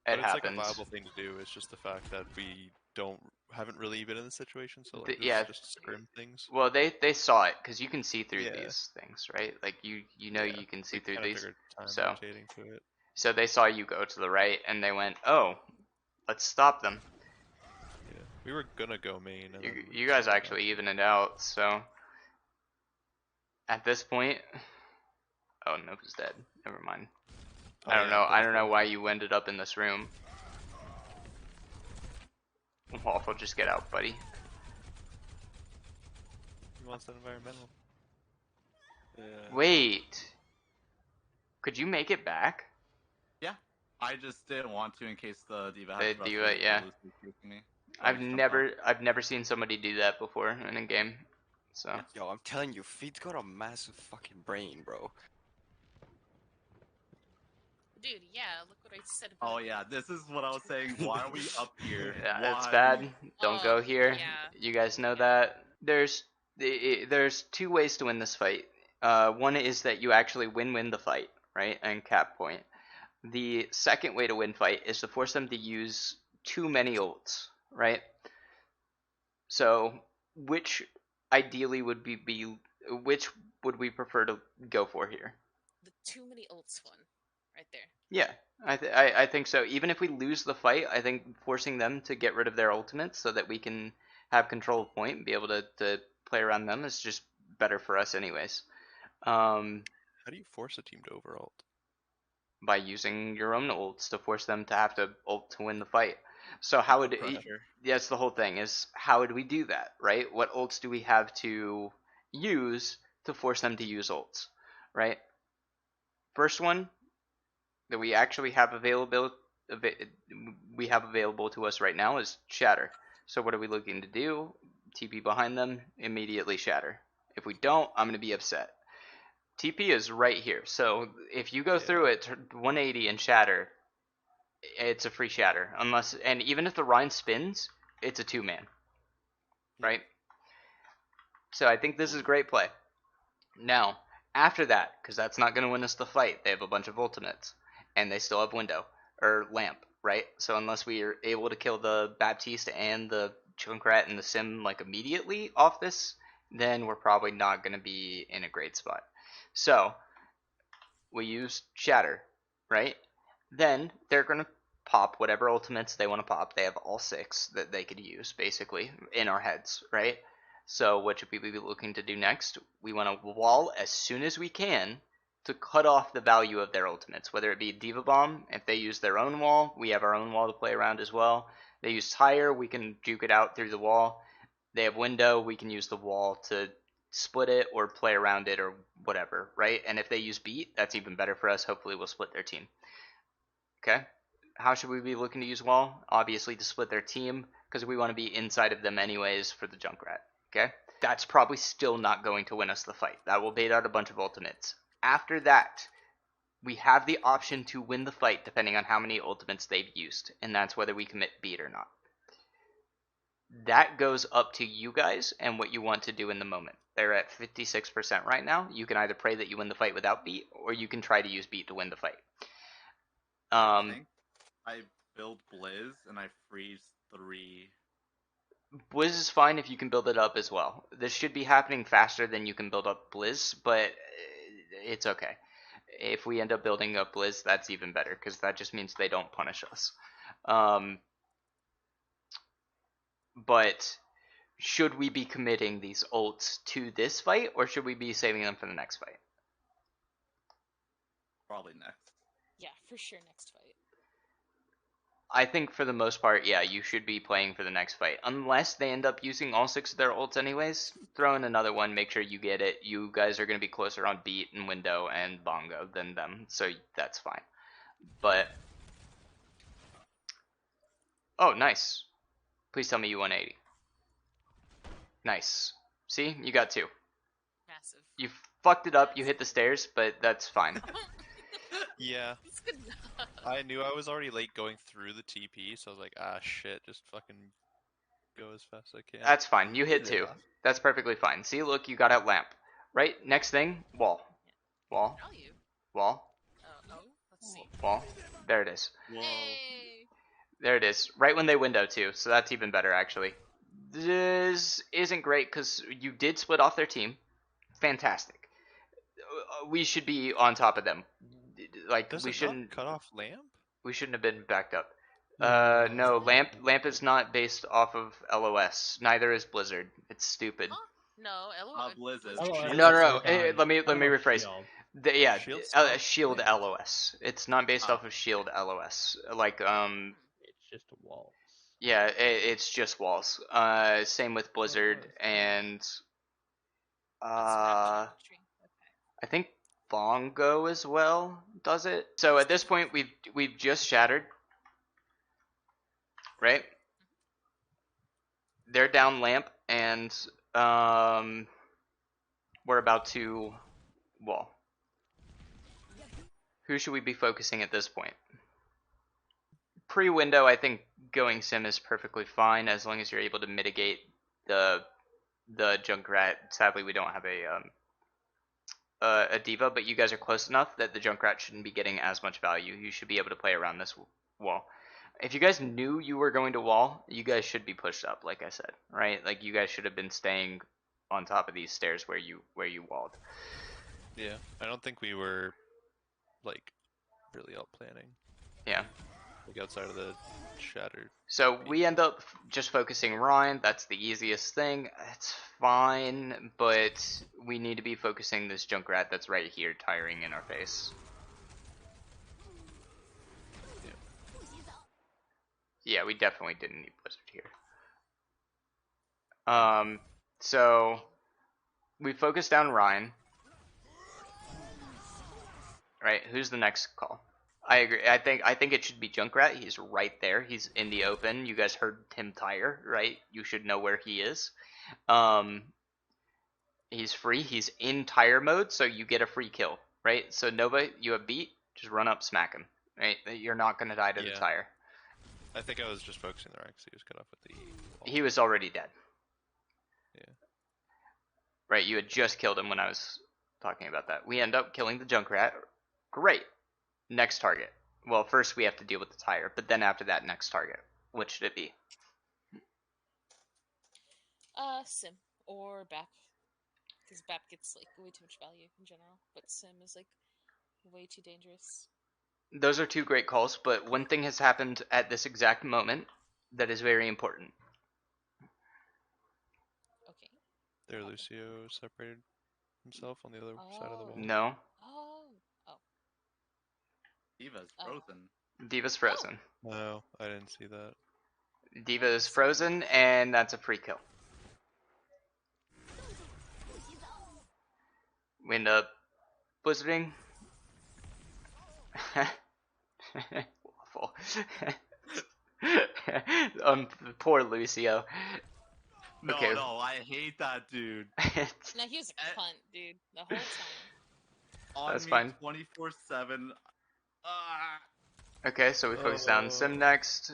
But It it's happens. like a viable thing to do. It's just the fact that we haven't really been in the situation, so like The- this yeah. is just scrim things. Well, they saw it because you can see through Yeah. these things, right? Like you know Yeah, you can see We through kinda these. took our time so- rotating to it. So they saw you go to the right, and they went, "Oh, let's stop them." Yeah, we were gonna go main. And then we You guys decided not actually to. even it out. So at this point, oh, Nova's dead. Never mind. Oh, I don't yeah, know. go I don't for know it. why you ended up in this room. Waffle, just get out, buddy. He wants that environmental. Yeah. Wait. Could you make it back? I just didn't want to in case the Diva The had trust Diva, yeah. me. So I I've just jumped never seen somebody do that before in a game. So Yo, I'm telling you, Feed's got a massive fucking brain, bro. Dude, yeah, look what I said up. about Oh yeah, this is what I was saying. Why are we up here? yeah, it's Why? bad. Don't go here. yeah. You guys know that. There's two ways to win this fight. One is that you actually win the fight, right, and cap point. The second way to win fight is to force them to use too many ults, right? So, which ideally would which would we prefer to go for here? The too many ults one, right there. Yeah, I think so. Even if we lose the fight, I think forcing them to get rid of their ultimates so that we can have control of point and be able to play around them is just better for us anyways. How do you force a team to overult? By using your own ults to force them to have to ult to win the fight. So how would Pressure. that's the whole thing is how would we do that, right? What ults do we have to use to force them to use ults, right? First one that we actually have available to us right now is Shatter. So what are we looking to do? TP behind them, immediately Shatter. If we don't, I'm going to be upset. TP is right here. So if you go through it 180 and Shatter, it's a free Shatter. And even if the Rhine spins, it's a 2-man. Right? So I think this is great play. Now, after that, because that's not going to win us the fight, they have a bunch of ultimates. And they still have window. Or lamp, right? So unless we are able to kill the Baptiste and the Junkrat and the Sim like immediately off this, then we're probably not going to be in a great spot. So, we use Shatter, right? Then they're going to pop whatever ultimates they want to pop. They have all 6 that they could use, basically, in our heads, right? So what should we be looking to do next? We want to wall as soon as we can to cut off the value of their ultimates, whether it be Diva Bomb. If they use their own wall, we have our own wall to play around as well. They use Tire, we can juke it out through the wall. They have Window, we can use the wall to split it or play around it or whatever, right? And if they use Beat, that's even better for us. Hopefully we'll split their team. Okay? How should we be looking to use wall? Obviously to split their team, because we want to be inside of them anyways for the Junkrat. Okay? That's probably still not going to win us the fight. That will bait out a bunch of ultimates. After that, we have the option to win the fight depending on how many ultimates they've used, and that's whether we commit Beat or not. That goes up to you guys and what you want to do in the moment. They're at 56% right now. You can either pray that you win the fight without Beat, or you can try to use Beat to win the fight. I think I build Blizz and I freeze 3 Blizz is fine if you can build it up as well. This should be happening faster than you can build up Blizz, but it's okay. If we end up building up Blizz, that's even better, because that just means they don't punish us. But should we be committing these ults to this fight, or should we be saving them for the next fight? Probably next. Yeah, for sure next fight. I think for the most part, yeah, you should be playing for the next fight. Unless they end up using all 6 of their ults anyways, throw in another one, make sure you get it. You guys are going to be closer on Beat and Window and Bongo than them, so that's fine. But... oh, nice. Please tell me you 180. Nice. See? You got 2. Massive. You fucked it up, you hit the stairs, but that's fine. Yeah. That's good enough. I knew I was already late going through the TP, so I was like, ah, shit, just fucking go as fast as I can. That's fine. You hit 2. That's perfectly fine. See, look, you got out lamp. Right? Next thing, wall. Wall. Value. Wall. Oh, let's see. Wall. There it is. Whoa. Hey. There it is. Right when they window too, so that's even better actually. This isn't great because you did split off their team. Fantastic. We should be on top of them. Like Does we it shouldn't. not cut off lamp? We shouldn't have been backed up. No. No, lamp is not based off of LOS. Neither is Blizzard. It's stupid. Huh? No, Not Blizzard. Oh, No. Shield. Let me rephrase. Shield. Yeah, Shield Shield spell? LOS. It's not based off of Shield LOS. Like It's just walls. yeah, it's just walls. Same with Blizzard and I think Bongo as well does it. So at this point we've just shattered, right? They're down lamp and we're about to wall. Who should we be focusing at this point? Pre-window, I think going sim is perfectly fine as long as you're able to mitigate the Junkrat. Sadly, we don't have a diva, but you guys are close enough that the Junkrat shouldn't be getting as much value. You should be able to play around this wall. If you guys knew you were going to wall, you guys should be pushed up, like I said, right? Like you guys should have been staying on top of these stairs where you walled. Yeah, I don't think we were like really out planning. Yeah. Like outside of the shattered. So we end up just focusing Ryan. That's the easiest thing. It's fine, but we need to be focusing this Junkrat that's right here, tiring in our face. Yeah, we definitely didn't need Blizzard here. So we focus down Ryan. Right, who's the next call? I agree. I think it should be Junkrat. He's right there. He's in the open. You guys heard him tire, right? You should know where he is. He's free. He's in tire mode, so you get a free kill, right? So Nova, you have beat. Just run up, smack him. Right? You're not gonna die to the tire. I think I was just focusing the right because he was cut off with the wall. He was already dead. Yeah. Right, you had just killed him when I was talking about that. We end up killing the Junkrat. Great. Next target. Well, first we have to deal with the tire, but then after that, next target. What should it be? Sim or BAP, because BAP gets like way too much value in general, but Sim is like way too dangerous. Those are 2 great calls, but one thing has happened at this exact moment that is very important. Okay. There, Lucio separated himself on the other side of the wall. No. Oh. Diva's frozen. Diva's frozen. No, I didn't see that. Diva is frozen, and that's a free kill. We end up blizzarding. Awful. Poor Lucio. No, Okay. no, I hate that dude. No, he was a cunt, dude, the whole time. On That's me fine. 24/7. Okay, so we focus down Sim next.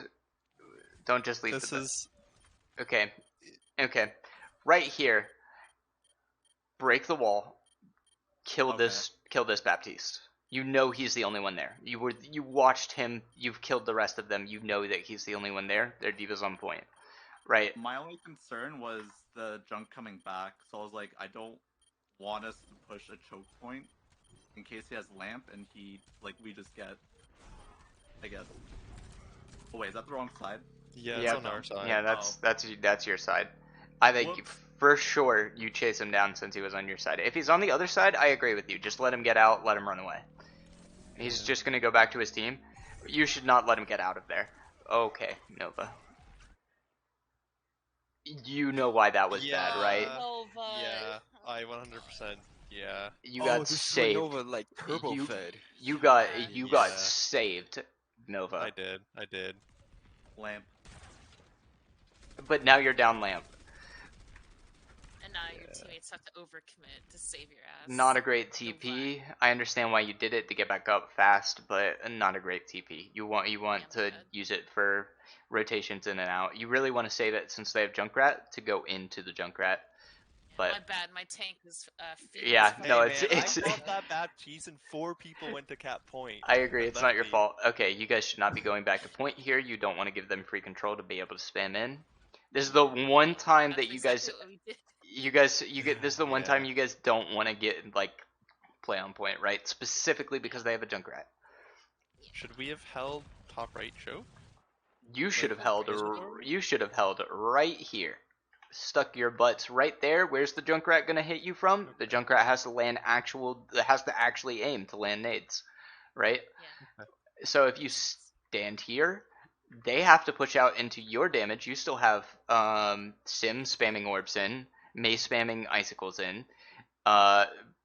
Don't just leave This the is Okay. Okay. Right here. Break the wall. Kill this Baptiste. You know he's the only one there. You watched him, you've killed the rest of them, you know that he's the only one there. Their diva's on point. right? My only concern was the junk coming back, so I was like, I don't want us to push a choke point in case he has lamp and we just get, I guess. Oh wait, is that the wrong side? Yeah, it's Yeah. on our side. Yeah, Oh. that's your side. I think Whoops. for sure you chase him down since he was on your side. If he's on the other side, I agree with you. Just let him get out, let him run away. He's just gonna go back to his team. You should not let him get out of there. Okay, Nova. You know why that was bad, right? Nova. Yeah, I 100%. Yeah. You got the saved. Supernova like turbo You- fed. You got Yeah. saved, Nova. I did. Lamp. But now you're down lamp. And now your teammates have to overcommit to save your ass. Not a great TP. I understand why you did it to get back up fast, but not a great TP. You want to bad. use it for rotations in and out. You really want to save it since they have Junkrat to go into the Junkrat. But My bad, my tank was feeding Yeah, his no, fucking it's- man, it's- I brought that bad cheese and 4 people went to cap point. I agree, and it's left not your me. fault. Okay, you guys should not be going back to point here. You don't want to give them free control to be able to spam in. This is the one time That's that you guys exactly what we did. you get this is the one time Yeah. you guys don't want to get like play on point, right? Specifically because they have a Junkrat. Should we have held top right choke? You should have Like, held Razor? you should have held right here. Stuck your butts right there. Where's the Junkrat gonna hit you from? The Junkrat has to actually aim to land nades, right? Yeah. So if you stand here, they have to push out into your damage. You still have Sim spamming orbs in, May spamming icicles in,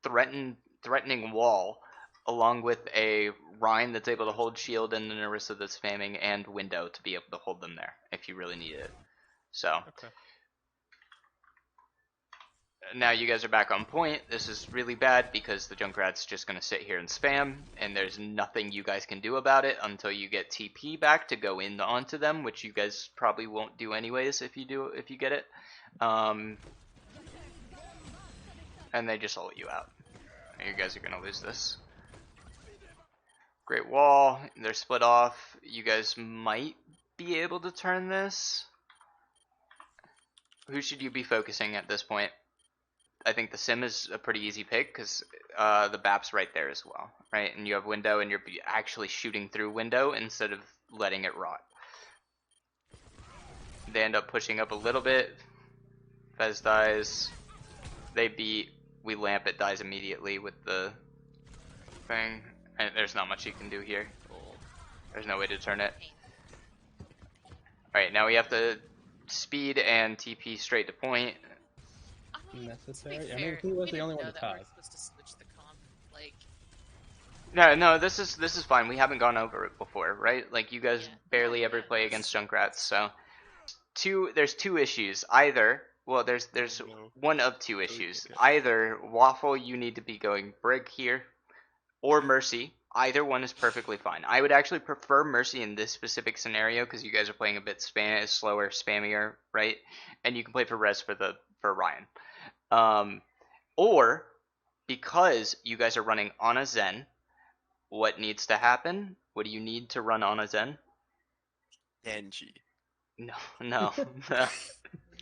threatening wall, along with a Rhine that's able to hold shield and an Orisa that's spamming and window to be able to hold them there if you really need it. So Okay. now you guys are back on point. This is really bad because the Junkrat's just going to sit here and spam, and there's nothing you guys can do about it until you get TP back to go in onto them, which you guys probably won't do anyways if you get it. And they just ult you out. You guys are going to lose this. Great wall. They're split off. You guys might be able to turn this. Who should you be focusing at this point? I think the Sim is a pretty easy pick because the BAP's right there as well, right? And you have window and you're actually shooting through window instead of letting it rot. They end up pushing up a little bit. Fez dies. They beat. We lamp, it dies immediately with the thing. And there's not much you can do here. There's no way to turn it. Alright, now we have to speed and TP straight to point. Necessary? To be I mean, fair, who was we the didn't only one know to that we're tie? supposed to switch the comp. Like, No, this is fine. We haven't gone over it before, right? Like you guys Yeah. barely Yeah, ever yeah, play that's against Junkrats, so there's two issues. Either there's No. one of two issues. Okay. Either Waffle, you need to be going Brig here, or Mercy. Either one is perfectly fine. I would actually prefer Mercy in this specific scenario because you guys are playing a bit slower, spammier, right? And you can play for Res for Ryan. Or because you guys are running on a Zen, what needs to happen? What do you need to run on a Zen? Genji. No. no.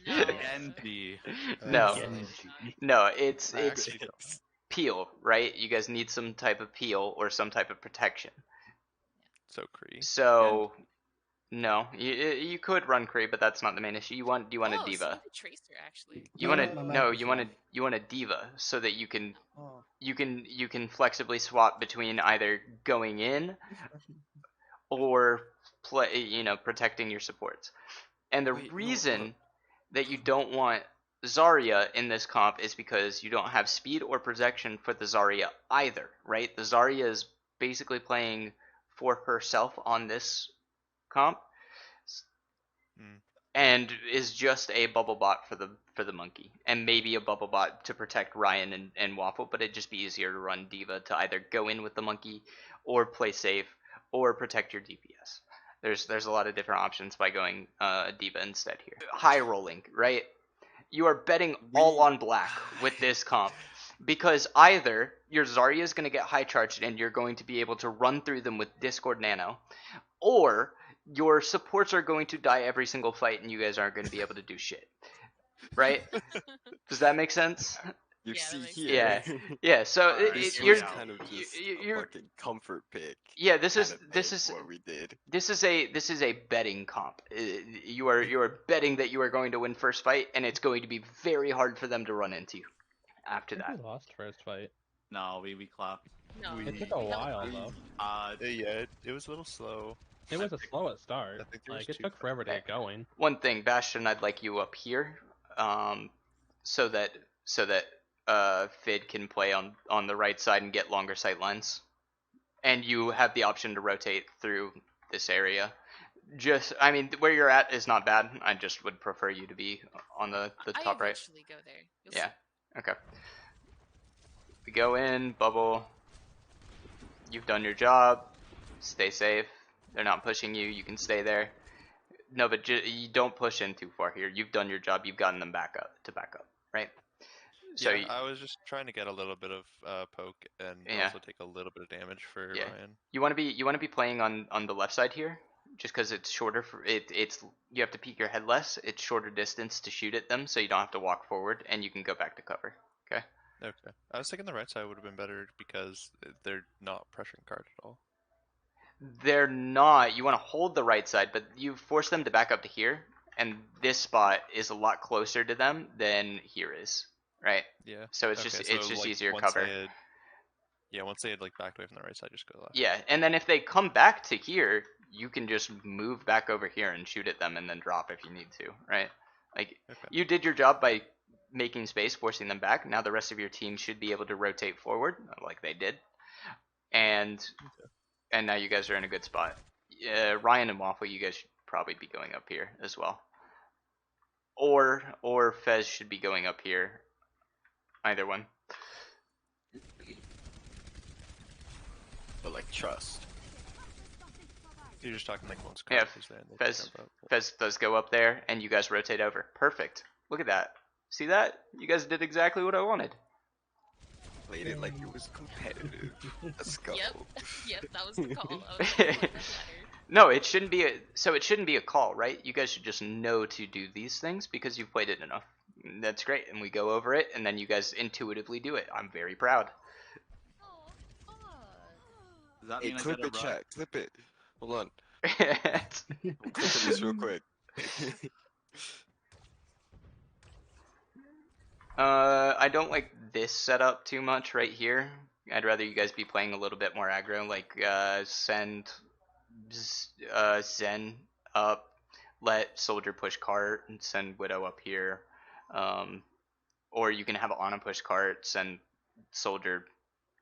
Genji. No. Genji. No, it's I actually don't. peel, right? You guys need some type of peel or some type of protection. So Kree. So no, you could run Kree, but that's not the main issue. You want a Oh, diva. someone did Tracer actually. You No, want my to math no, is you wrong. want a diva so that you can Oh. you can flexibly swap between either going in or protecting your supports. And the Wait, no, reason that you don't want Zarya in this comp is because you don't have speed or protection for the Zarya either, right? The Zarya is basically playing for herself on this comp and is just a bubble bot for the monkey, and maybe a bubble bot to protect Ryan and Waffle, but it'd just be easier to run Diva to either go in with the monkey or play safe or protect your DPS. There's a lot of different options by going Diva instead here. High rolling, right? You are betting all on black with this comp because either your Zarya is going to get high charged and you're going to be able to run through them with Discord Nano, or your supports are going to die every single fight, and you guys aren't going to be able to do shit. Right? Does that make sense? You Yeah, that see makes here, Yeah. So Alright, this here we was go. kind of just a you're fucking comfort pick. yeah. This kind is of this thing, is what we did. this is a betting comp. You are betting that you are going to win first fight, and it's going to be very hard for them to run into you after I think that. we lost first fight. No, we clapped. No, We- It took a we held while on. though. Yeah, it was a little slow. It was a slow at start. I think there was Like it two took forever to get going. One thing, Bastion, I'd like you up here, so that Fid can play on the right side and get longer sight lines, and you have the option to rotate through this area. Just, I mean, where you're at is not bad. I just would prefer you to be on the I top right. eventually go there. You'll Yeah. see. Okay. We go in, bubble. You've done your job. Stay safe. They're not pushing you. You can stay there. No, but you don't push in too far here. You've done your job. You've gotten them back up, right? So Yeah, I was just trying to get a little bit of poke and Yeah. also take a little bit of damage for Yeah. Ryan. you want to be playing on the left side here, just because it's shorter. It's you have to peek your head less. It's shorter distance to shoot at them, so you don't have to walk forward, and you can go back to cover. Okay. Okay. I was thinking the right side would have been better because they're not pressuring card at all. They're not. You want to hold the right side, but you force them to back up to here, and this spot is a lot closer to them than here is, right? Yeah. So it's Okay, just so, it's just like, easier once cover. once they had like backed away from the right side, just go left. Yeah, and then if they come back to here, you can just move back over here and shoot at them and then drop if you need to, right? Like, Okay. you did your job by making space, forcing them back. Now the rest of your team should be able to rotate forward, like they did. And now you guys are in a good spot. Ryan and Waffle, you guys should probably be going up here as well. Or Fez should be going up here. Either one. But like trust. You're just talking like once Yeah, card is there and they Fez, jump up. Fez does go up there, and you guys rotate over. Perfect. Look at that. See that? You guys did exactly what I wanted. Played it like it was competitive. Let's go. Yep, that was the call. I was like, "Fuck that ladder." No, it shouldn't be a call, right? You guys should just know to do these things because you've played it enough. That's great, and we go over it, and then you guys intuitively do it. I'm very proud. Oh, fuck. Does that Hey, mean I clip get a it, rush? chat. Clip it. Hold on. I'm clipping this real quick. I don't like this setup too much right here. I'd rather you guys be playing a little bit more aggro, like send Zen up, let Soldier push cart, and send Widow up here. Or you can have Ana push cart, send Soldier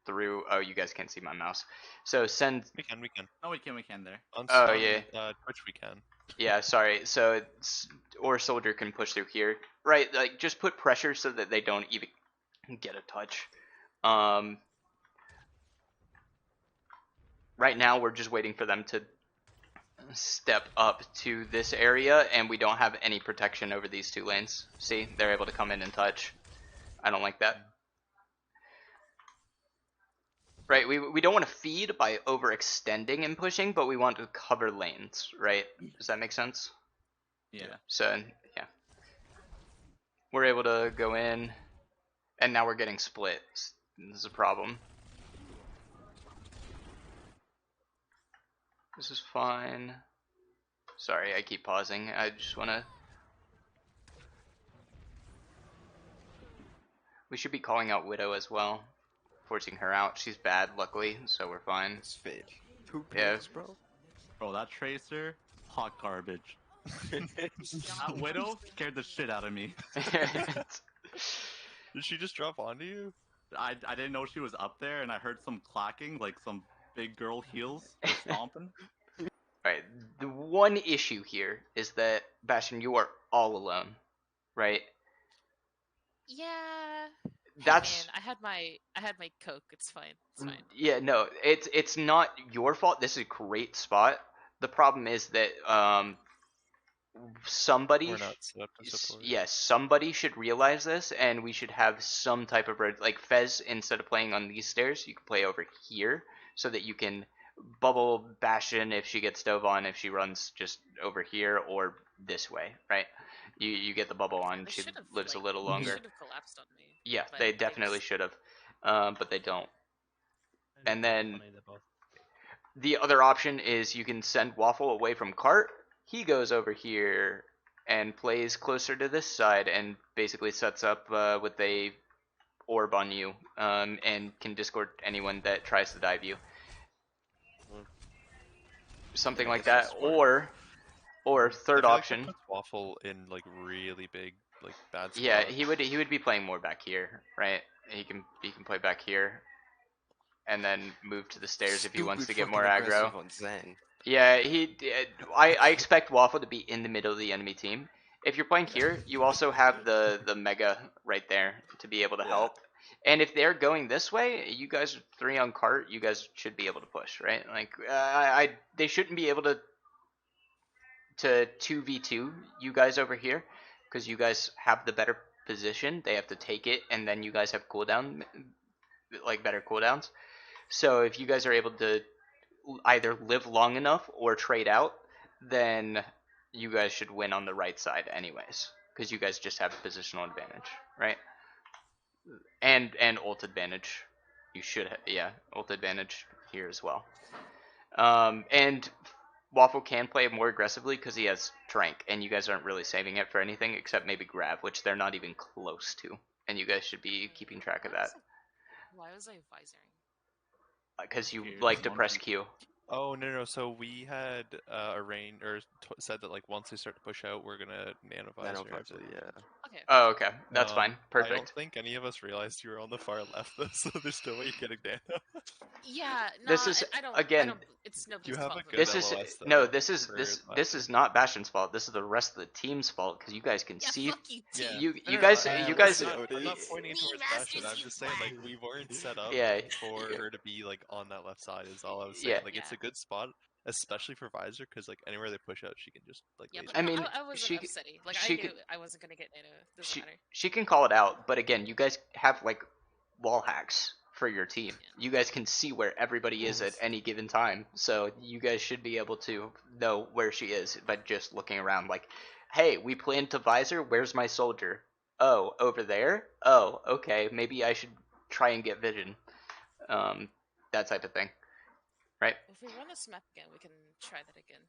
through. Oh, you guys can't see my mouse. So send. We can. No, we can there. On Oh, yeah. Twitch we can. Yeah, sorry. So it's, or Soldier can push through here, right? Like just put pressure so that they don't even get a touch. Right now we're just waiting for them to step up to this area, and we don't have any protection over these two lanes. See, they're able to come in and touch. I don't like that. Right, we don't want to feed by overextending and pushing, but we want to cover lanes, right? Does that make sense? Yeah. So, yeah. We're able to go in, and now we're getting split. This is a problem. This is fine. Sorry, I keep pausing. I just want to... We should be calling out Widow as well. Forcing her out. She's bad, luckily, so we're fine. It's fade. 2 Yeah. picks, bro. Bro, that Tracer, hot garbage. That Widow scared the shit out of me. Did she just drop onto you? I didn't know she was up there, and I heard some clacking, like some big girl heels just stomping. Right. The one issue here is that, Bastion, you are all alone, right? Yeah. That's... Man, I had my Coke. It's fine. It's fine. Yeah, no, it's not your fault. This is a great spot. The problem is that somebody We're not set up to support. yes, somebody should realize this, and we should have some type of road. Like Fez, instead of playing on these stairs, you can play over here so that you can bubble Bastion if she gets dove on if she runs just over here or this way, right? You get the bubble on, They she should have lives a like little they longer. should have collapsed on me. Yeah, but they definitely just- should have, but they don't. It's And kinda then funny that both. the other option is you can send Waffle away from Cart. He goes over here and plays closer to this side and basically sets up with a orb on you, and can discord anyone that tries to dive you. Mm. Something I like guess that's that, smart. or I third feel like option. that puts Waffle in like really big, like bad spots. Yeah, he would be playing more back here, right? He can play back here, and then move to the stairs if he wants to Stupid get more fucking aggro. aggressive on Zen. Yeah, I expect Waffle to be in the middle of the enemy team. If you're playing here, you also have the Mega right there to be able to Yeah. help. And if they're going this way, you guys are 3 on Cart, you guys should be able to push, right? Like, they shouldn't be able to 2v2 you guys over here, because you guys have the better position. They have to take it, and then you guys have cooldown, like better cooldowns. So if you guys are able to either live long enough or trade out, then you guys should win on the right side anyways, because you guys just have positional advantage, right? And ult advantage. You should yeah, ult advantage here as well. And Waffle can play more aggressively because he has Trank, and you guys aren't really saving it for anything except maybe grab, which they're not even close to, and you guys should be keeping track of that Why was I visoring? because you Scared like to monkey. press Q. Oh no! So we had arranged or said that like once they start to push out, we're gonna nano visor. Nanovisor, yeah. Okay. Oh, okay, that's fine, I don't perfect. think any of us realized you were on the far left, though. So there's no way you're getting nano. Yeah, no, This is I don't. again. I don't. It's nobody's You have fault a for good This that. is LOS, no. though, This is for this Bastion. is not Bastion's fault. This is the rest of the team's fault because you guys can Yeah, see. fuck you, Yeah. team. You No, guys no, you I'm guys. not, I'm not Nowadays. pointing Me towards bastards, Bastion. I'm you just saying like twat. we weren't set up Yeah, for her to be like on that left side. Is all I was saying. yeah. Like it's a Yeah. good spot, especially for visor, because like anywhere they push out, she can just like Yeah, laser. but I no, mean, I wasn't she upsetting. Like she I knew could- I wasn't gonna get nano. Doesn't she matter. she can call it out, but again, you guys have like wall hacks for your team. Yeah. You guys can see where everybody is at any given time, so you guys should be able to know where she is by just looking around. Like, hey, we plan to visor. Where's my soldier? Oh, over there. Oh, okay. Maybe I should try and get vision. That type of thing, right? If we run this map again, we can try that again.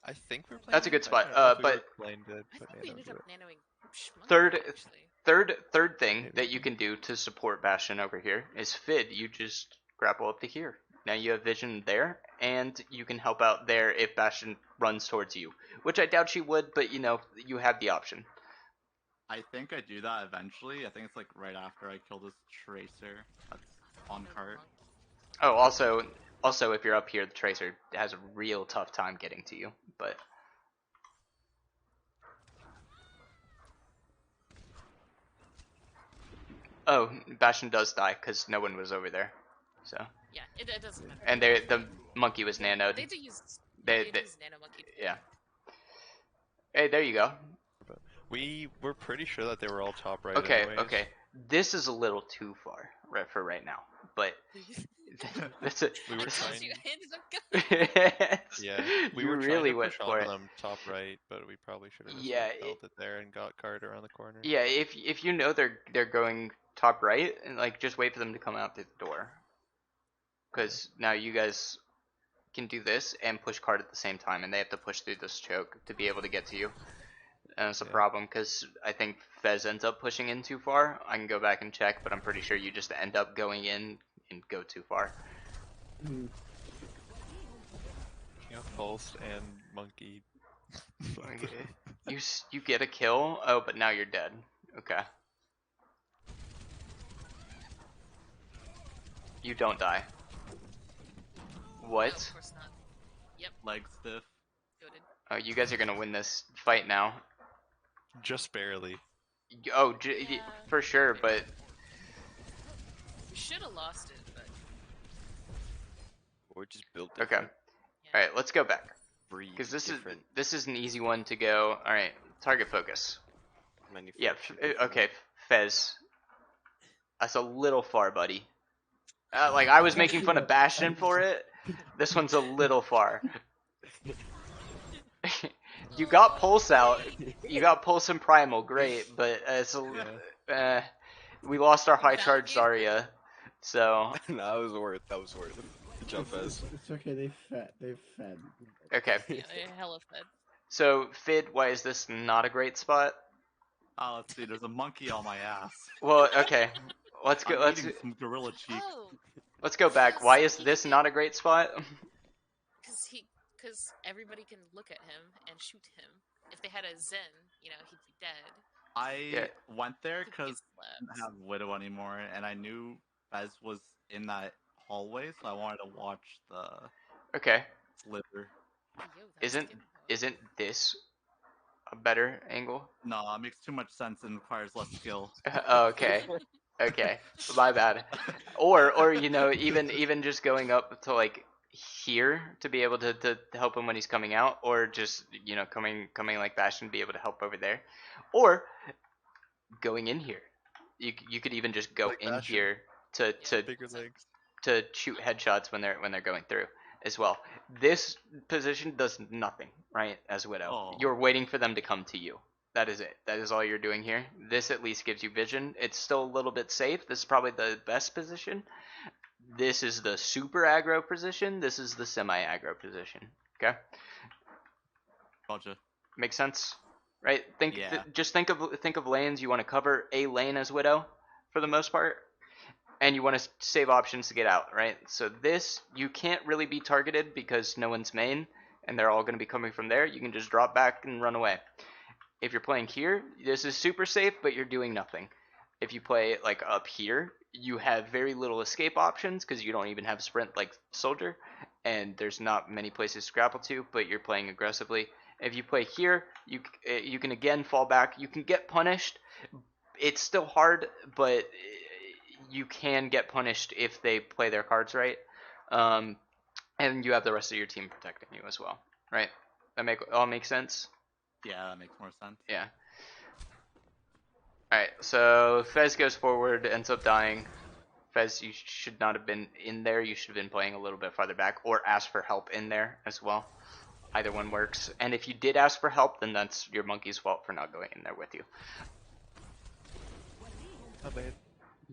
I think we're playing. That's a good I spot, don't know if we but- were playing to I put think we nano ended to up it. nanoing Schmuck, Third- actually. Third thing Maybe. that you can do to support Bastion over here is Fid. You just grapple up to here. Now you have vision there, and you can help out there if Bastion runs towards you, which I doubt she would, but you have the option. I think I do that eventually. I think it's like right after I kill this tracer that's on No cart. monk. Oh, also if you're up here, the Tracer has a real tough time getting to you, but oh, Bastion does die because no one was over there, so Yeah, it doesn't matter. and the monkey was Yeah, nanoed. They do use. They- They, they- use nano monkey. Yeah. Hey, there you go. We were pretty sure that they were all top right. Okay, anyways. okay. This is a little too far for right now, but that's a. We were I told trying. you, I ended up going. Yeah, we you were really trying to went push for onto it. them top right, but we probably should have just Yeah, held it there and got card around the corner. Yeah, if you know they're going top right, and like just wait for them to come out the door, because now you guys can do this and push card at the same time, and they have to push through this choke to be able to get to you. And it's a Yeah. problem because I think Fez ends up pushing in too far. I can go back and check, but I'm pretty sure you just end up going in and go too far. Yeah, pulsed and monkey. Okay. You get a kill. Oh, but now you're dead. Okay. You don't die. No, What? of course not. Leg stiff. Goated. Oh, you guys are gonna win this fight now. Just barely. Oh, Yeah. for sure, but We should have lost it, but Or just build okay. different. yeah. All right, let's go back Breed because different. this is an easy one to go. All right, target focus. Yeah, manufacture different. okay, Fez. That's a little far, buddy. Like I was making fun of Bastion for it, This one's a little far. You got Pulse out. You got Pulse and Primal, great, but it's we lost our high charge Value. Zarya, so That was worth. That was worth. Good job, Fez. It's okay. They fed. They fed. okay. Yeah, they're hella fed. So Fid, why is this not a great spot? Let's see. There's a monkey on my ass. Well, okay. Let's go. I'm eating some gorilla cheeks. Oh, Let's go back. Why is he this can- not a great spot? Because everybody can look at him and shoot him. If they had a Zen, he'd be dead. I went there He'd get because I slapped. didn't have Widow anymore, and I knew Fez was in that hallway, so I wanted to watch the Okay. slither. Yo, that Isn't skin, though. isn't this a better angle? No, it makes too much sense and requires less skill. Okay. Okay. My bad. Or even just going up to like here to be able to help him when he's coming out, or just coming like Bastion, be able to help over there, or going in here. You could even just go Like in Bastion. here to Bigger legs. to shoot headshots when they're going through as well. This position does nothing, right? As Widow, Oh. you're waiting for them to come to you. That is it. That is all you're doing here. This at least gives you vision. It's still a little bit safe. This is probably the best position. This is the super aggro position. This is the semi aggro position. Okay, Gotcha. makes sense, right? Yeah. Just think of lanes. You want to cover a lane as Widow for the most part, and you want to save options to get out, right? So this, you can't really be targeted because no one's main, and they're all going to be coming from there. You can just drop back and run away. If you're playing here, this is super safe, but you're doing nothing. If you play like up here, you have very little escape options because you don't even have sprint like Soldier, and there's not many places to grapple to, but you're playing aggressively. If you play here, you can again fall back. You can get punished. It's still hard, but you can get punished if they play their cards right. And you have the rest of your team protecting you as well, right? That all make sense? Yeah, that makes more sense. Yeah. Alright, so Fez goes forward, ends up dying. Fez, you should not have been in there. You should have been playing a little bit farther back, or ask for help in there as well. Either one works. And if you did ask for help, then that's your monkey's fault for not going in there with you. Not bad.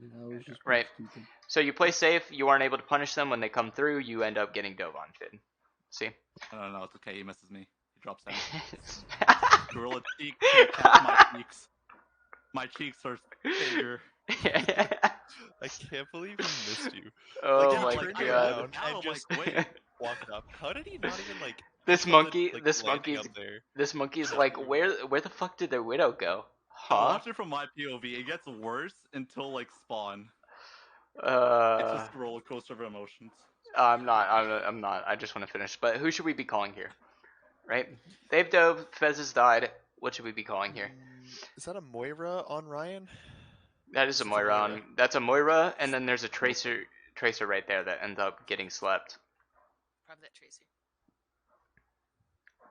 Yeah, I was just Right. stupid. So you play safe, you aren't able to punish them when they come through, you end up getting dove on Fid. See? No, it's okay. He misses me. He drops down. Gorilla cheek can't catch my cheeks. My cheeks are bigger. I can't believe he missed you. Oh he my turned god. around Now I'm and just like, wait. walked up. How did he not even like? This how did, monkey, like, this landing monkey's, up there? this monkey's like, where the fuck did their widow go? I'm Huh? watching from my POV. It gets worse until like spawn. It's just a roller coaster of emotions. I'm not. I just want to finish. But who should we be calling here? Right? They've dove. Fez has died. What should we be calling here? Is that a Moira on Ryan? That is a It's a Moira. Moira. That's a Moira, and then there's a Tracer right there that ends up getting slept. Probably that Tracer.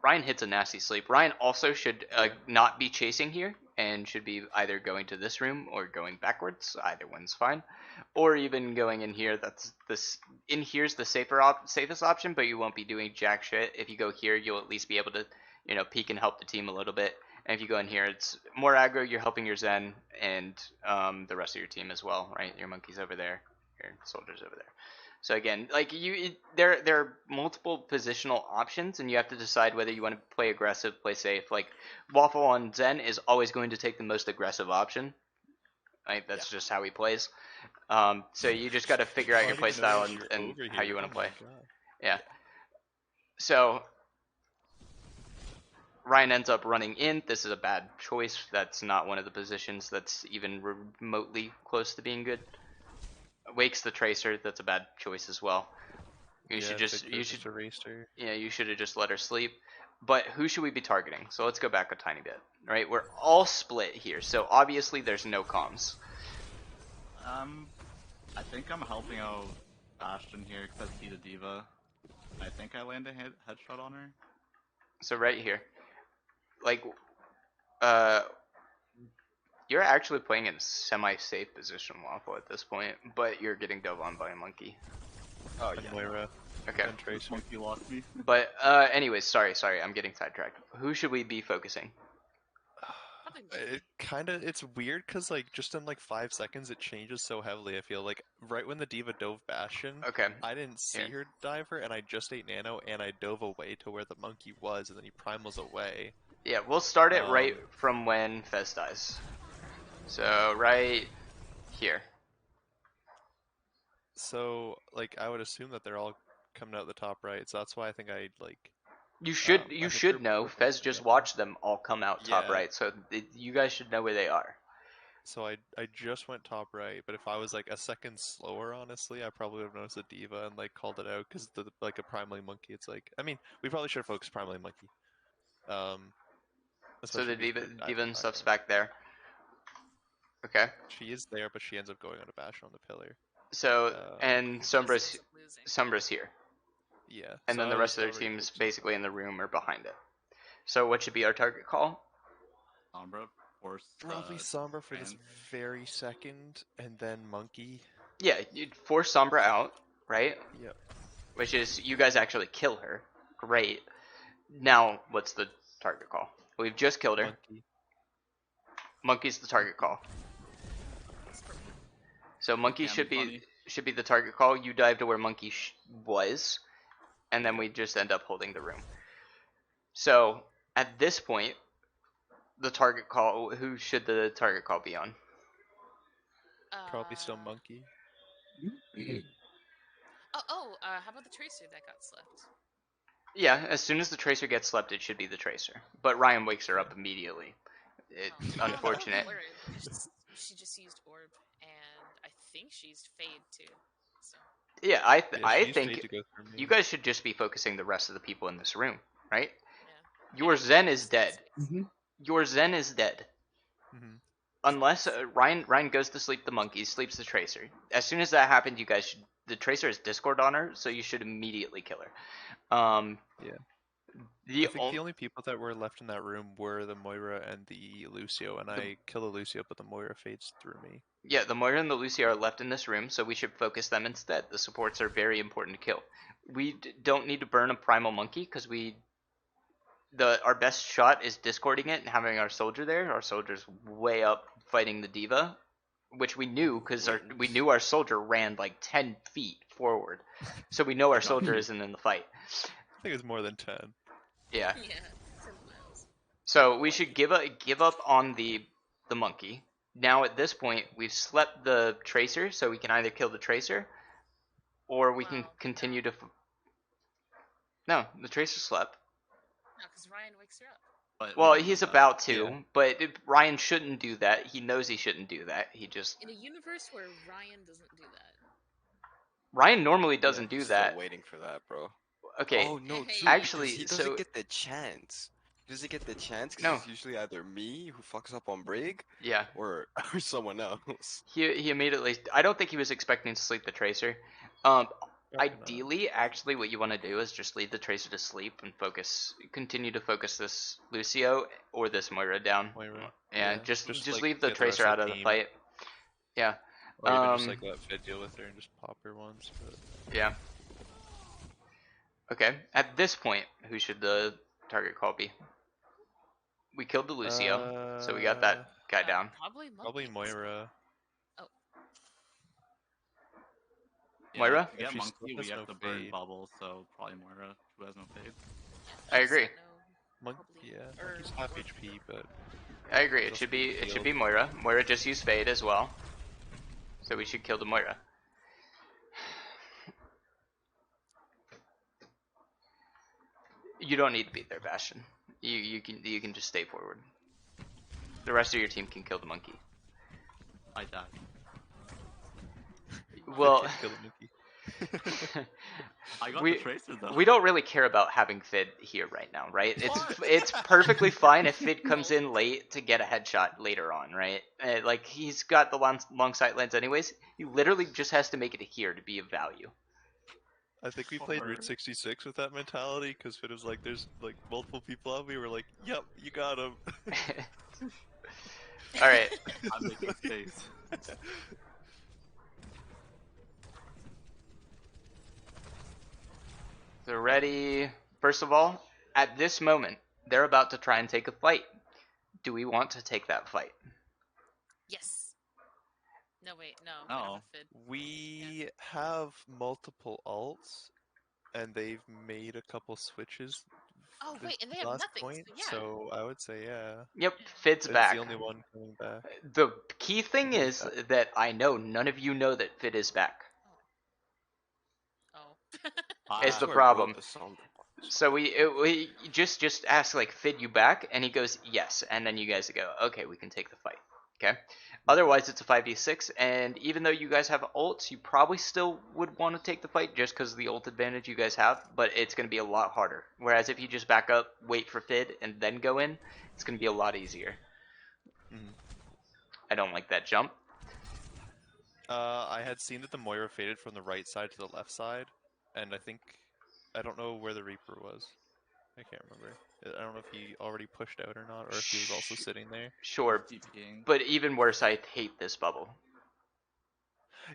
Ryan hits a nasty sleep. Ryan also should not be chasing here and should be either going to this room or going backwards. Either one's fine, or even going in here. In here's the safest option, but you won't be doing jack shit. If you go here, you'll at least be able to peek and help the team a little bit. And if you go in here, it's more aggro. You're helping your Zen and the rest of your team as well, right? Your monkey's over there, your soldiers over there. So again, like there are multiple positional options, and you have to decide whether you want to play aggressive, play safe. Like Waffle on Zen is always going to take the most aggressive option. Right? That's just how he plays. So you just got to figure out your play style and how you want to play. Yeah. So Ryan ends up running in. This is a bad choice. That's not one of the positions that's even remotely close to being good. Wakes the Tracer. That's a bad choice as well. You should have just let her sleep. But who should we be targeting? So let's go back a tiny bit. Right, we're all split here. So obviously there's no comms. I think I'm helping out Bastion here because he's a diva. I think I land a headshot on her. So right here, like, you're actually playing in a semi-safe position, Waffle, at this point, but you're getting dove on by a monkey. Oh And yeah. Moira. Okay. And Tracer. Monkey lost me. But anyways, sorry, I'm getting sidetracked. Who should we be focusing? Probably Monkey. It kind of, it's weird because like just in like 5 seconds it changes so heavily. I feel like right when the diva dove Bastion, Okay. I didn't see Here. her dive her, and I just ate Nano, and I dove away to where the monkey was, and then he primals away. Yeah, we'll start it right Um, from when Fez dies. So right here. So like I would assume that they're all coming out the top right, so that's why I think I like. You I think should we're know. Fez focusing just on- watched them all come out top Yeah. right, so you guys should know where they are. So I just went top right, but if I was like a second slower, honestly, I probably would have noticed the diva and like called it out because the like a primally monkey. It's like, I mean, we probably should have focused primally monkey. So the Especially because we're diva diving and stuff's back back there. Okay. She is there, but she ends up going on a bash on the pillar. So and Just ends Sombra's up losing. Sombra's here, Yeah. and so then I the was rest of their already team's focused on basically in the room or behind it. So what should be our target call? Sombra, force. probably Sombra for this Fan. very second, and then monkey. Yeah, you'd force Sombra out, right? Yep. Which is you guys actually kill her. Great. Now what's the target call? We've just killed her. Monkey. Monkey's the target call. So monkey Can be should be the target call. You dive to where monkey was, and then we just end up holding the room. So at this point, the target call. Who should the target call be on? Probably still Uh, monkey. How about the Tracer that got slept? Yeah, as soon as the tracer gets slept, it should be the tracer. But Ryan wakes her up immediately. It's Oh, unfortunate. no, she just used orb, and I think she's fade too. So Yeah, Yeah, I she's think paid to go through me. you guys should just be focusing the rest of the people in this room, right? yeah. Your And Zen is it's dead. space. Your Zen is dead. Mhm. Unless Ryan goes to sleep the monkey, sleeps the tracer. As soon as that happened, you guys should. The tracer has Discord on her, so you should immediately kill her. Yeah. The I think the only people that were left in that room were the Moira and the Lucio, and I kill the Lucio, but the Moira fades through me. Yeah, the Moira and the Lucia are left in this room, so we should focus them instead. The supports are very important to kill. We don't need to burn a primal monkey because our best shot is discording it and having our soldier there. Our soldier's way up fighting the diva, which we knew because we knew our soldier ran like 10 feet forward, so we know our soldier isn't in the fight. I think it's more than 10. Yeah. Yeah, 10 miles. So we should give up on the monkey. Now at this point, we've slept the tracer, so we can either kill the tracer, or we can Wow, continue to. No, the tracer slept. No, because Ryan wakes her up. But Well, we don't he's know that. about to, Yeah. but Ryan shouldn't do that. He knows he shouldn't do that. He just In a universe where Ryan doesn't do that. Ryan normally doesn't do Still that. waiting for that, bro. Okay, Oh no, Hey. true, Actually, because he doesn't so- get the chance. He doesn't get the chance because No. it's usually either me who fucks up on Brig yeah. or someone else. He immediately. I don't think he was expecting to sleep the tracer. Probably not. Ideally, actually, what you want to do is just leave the tracer to sleep and continue to focus this Lucio or this Moira down. Moira. Yeah, just like, leave the get rest tracer out of the the team. fight. Yeah, Or even just Um, like let Fid deal with her and just pop her once. But yeah. Okay, at this point, who should the target call be? We killed the Lucio, so we got that guy down. Probably Monkey. probably Moira. Yeah, Moira? To get If she monkey, still we has have no to burn fade. bubble, so probably Moira, who has no fade. I agree. Monk, Probably. yeah, Or- Monkey's half HP, but I agree. It Just should be healed. Moira. Moira just used Fade as well, so we should kill the Moira. You don't need to be there, Bastion. You can just stay forward. The rest of your team can kill the monkey. I died. Well, kill the monkey. I got We- the tracer though. we don't really care about having Fid here right now, right? It's perfectly fine if Fid comes in late to get a headshot later on, right? Like he's got the long sight lens anyways. He literally just has to make it here to be of value. I think we played Or- Route 66 with that mentality because Fid was like, "There's like multiple people out." We were like, "Yep, you got him." All right. I'm making space. They're ready. First of all, at this moment, they're about to try and take a fight. Do we want to take that fight? Yes. No, wait, no. We No. don't have Fid. We have multiple alts, and they've made a couple switches. Oh, this wait, and they have last nothing. point, So yeah. so I would say yeah. Yep, Fid's It's back. the only one coming back. The key thing He's is back. that I know none of you know that Fid is back. Oh. Is the So I problem. wrote the song. So we just ask like, Fid, you back? And he goes, yes. And then you guys go, okay, we can take the fight. Okay. Otherwise, it's a 5v6, and even though you guys have ults, you probably still would want to take the fight just because of the ult advantage you guys have, but it's going to be a lot harder. Whereas if you just back up, wait for Fid, and then go in, it's going to be a lot easier. Mhm. I don't like that jump. I had seen that the Moira faded from the right side to the left side, and I don't know where the Reaper was. I can't remember. I don't know if he already pushed out or not, or if he was also sitting there. Sure, DPing. but even worse, I hate this bubble.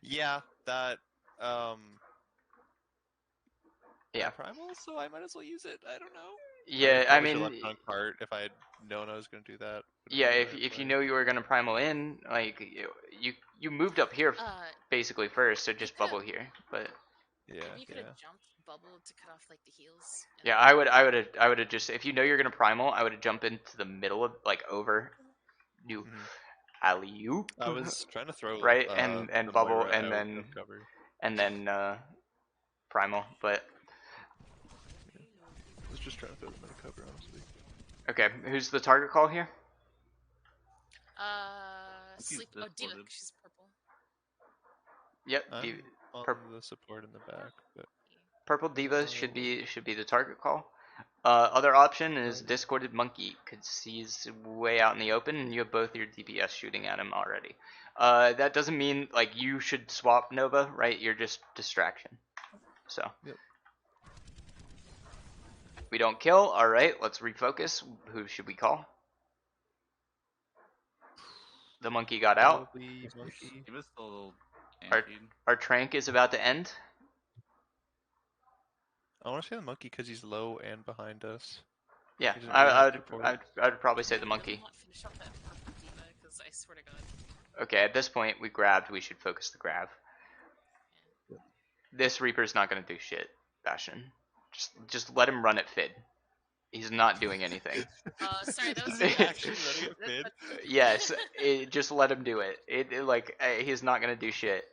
Yeah, that Yeah. primal, so I might as well use it. I don't know. Yeah, I Probably should mean, have left it on cart if I had known I was going to do that. Would've yeah, been a if better you play. know you were gonna primal in, like you moved up here Uh, basically first, so just could've- bubble here. But Yeah, you could yeah. have jumped bubble to cut off like the heals. and yeah, then- I would have just, if you know you're gonna primal, I would have jumped into the middle of like over new Mhm. alley oop, I was trying to throw right, the and bubble, Moira and out then of cover. primal. But I was just trying to throw them out of cover, honestly. okay, who's the target call here? He's Sleep. Oh, Diva. discorded. She's purple. Yep, I'm on purple. the support in the back, but Purple Diva Oh. should be the target call. Other option is Discorded Monkey, because he's way out in the open, and you have both your DPS shooting at him already. That doesn't mean like you should swap Nova, right? You're just distraction. So Yep. we don't kill. All right, let's refocus. Who should we call? The monkey got out. probably Monkey. He was still Our, antied. our trank is about to end. I want to say the Monkey because he's low and behind us. Yeah, He doesn't really have support. I'd probably say the monkey. Not finish off that purple Diva, because I swear to God. Okay, at this point we grabbed. We should focus the grab. This Reaper's not gonna do shit, Bastion. Just let him run it Fid. He's not doing anything. Sorry, that was Is he actually running a Fid? Yes, just let him do it. He's not gonna do shit.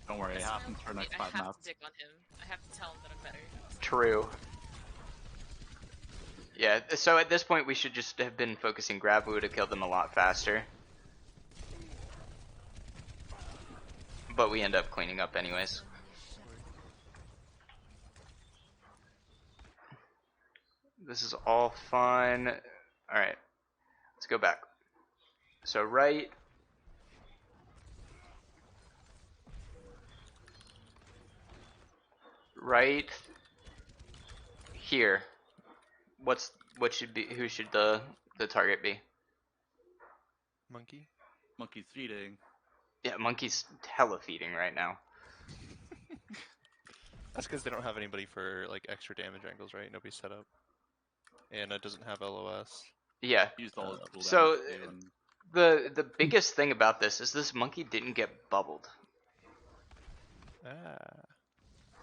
Don't worry, it happens for next I 5 have maps. to dig on him. I have to tell him that I'm better. True. Yeah, so at this point we should just have been focusing grab. We would have killed them a lot faster. But we end up cleaning up anyways. This is all fun. Alright, let's go back. So right here. What should be, who should the target be? Monkey. Monkey's feeding. Yeah, monkey's hella feeding right now. That's because they don't have anybody for like extra damage angles, right? Nobody's set up, and it doesn't have LOS. Yeah. He used all his cooldown So too, and the biggest thing about this is this monkey didn't get bubbled, Ah.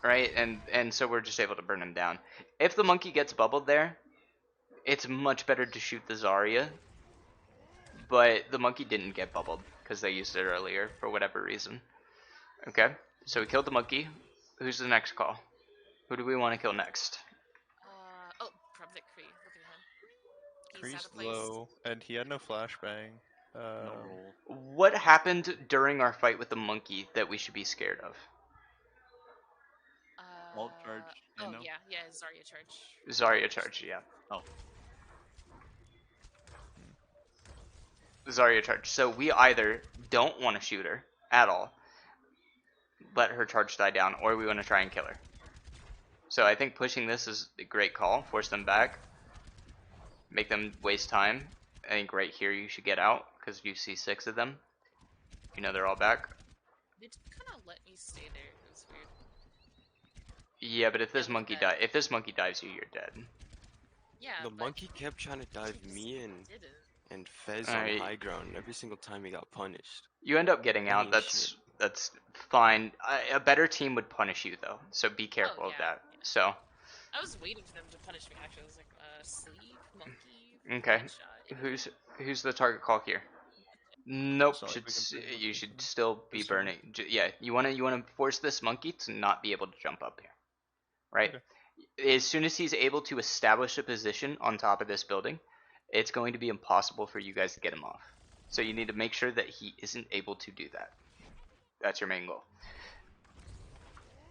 right? And so we're just able to burn him down. If the monkey gets bubbled there, it's much better to shoot the Zarya. But the monkey didn't get bubbled because they used it earlier for whatever reason. Okay, so we killed the monkey. Who's the next call? Who do we want to kill next? Oh, probably Kree. Look at him. He's Kree's out of place. low, and he had no flashbang. no roll. What happened during our fight with the monkey that we should be scared of? Alt charge, I Oh know. yeah, Zarya charge. Zarya charge, yeah. Oh, Zarya charge. So we either don't want to shoot her at all, let her charge die down, or we want to try and kill her. So I think pushing this is a great call. Force them back. Make them waste time. I think right here you should get out, because you see 6 of them. You know they're all back. They just kind of let me stay there. It was weird. Yeah, but if this look at monkey that. if this monkey dives you, you're dead. Yeah, The but monkey kept trying to dive he just me didn't. and Fez on Alright. high ground. Every single time he got punished. You end up getting out. Dang shit. That's fine. A better team would punish you though, so be careful of yeah, that. yeah. So I was waiting for them to punish me. Actually, I was like, sleep, monkey, okay, headshot. who's the target call here? Nope. It's not like we can bring You monkeys should in. still be This one? burning. Yeah, you wanna force this monkey to not be able to jump up here, right? Okay. As soon as he's able to establish a position on top of this building, it's going to be impossible for you guys to get him off. So you need to make sure that he isn't able to do that. That's your main goal.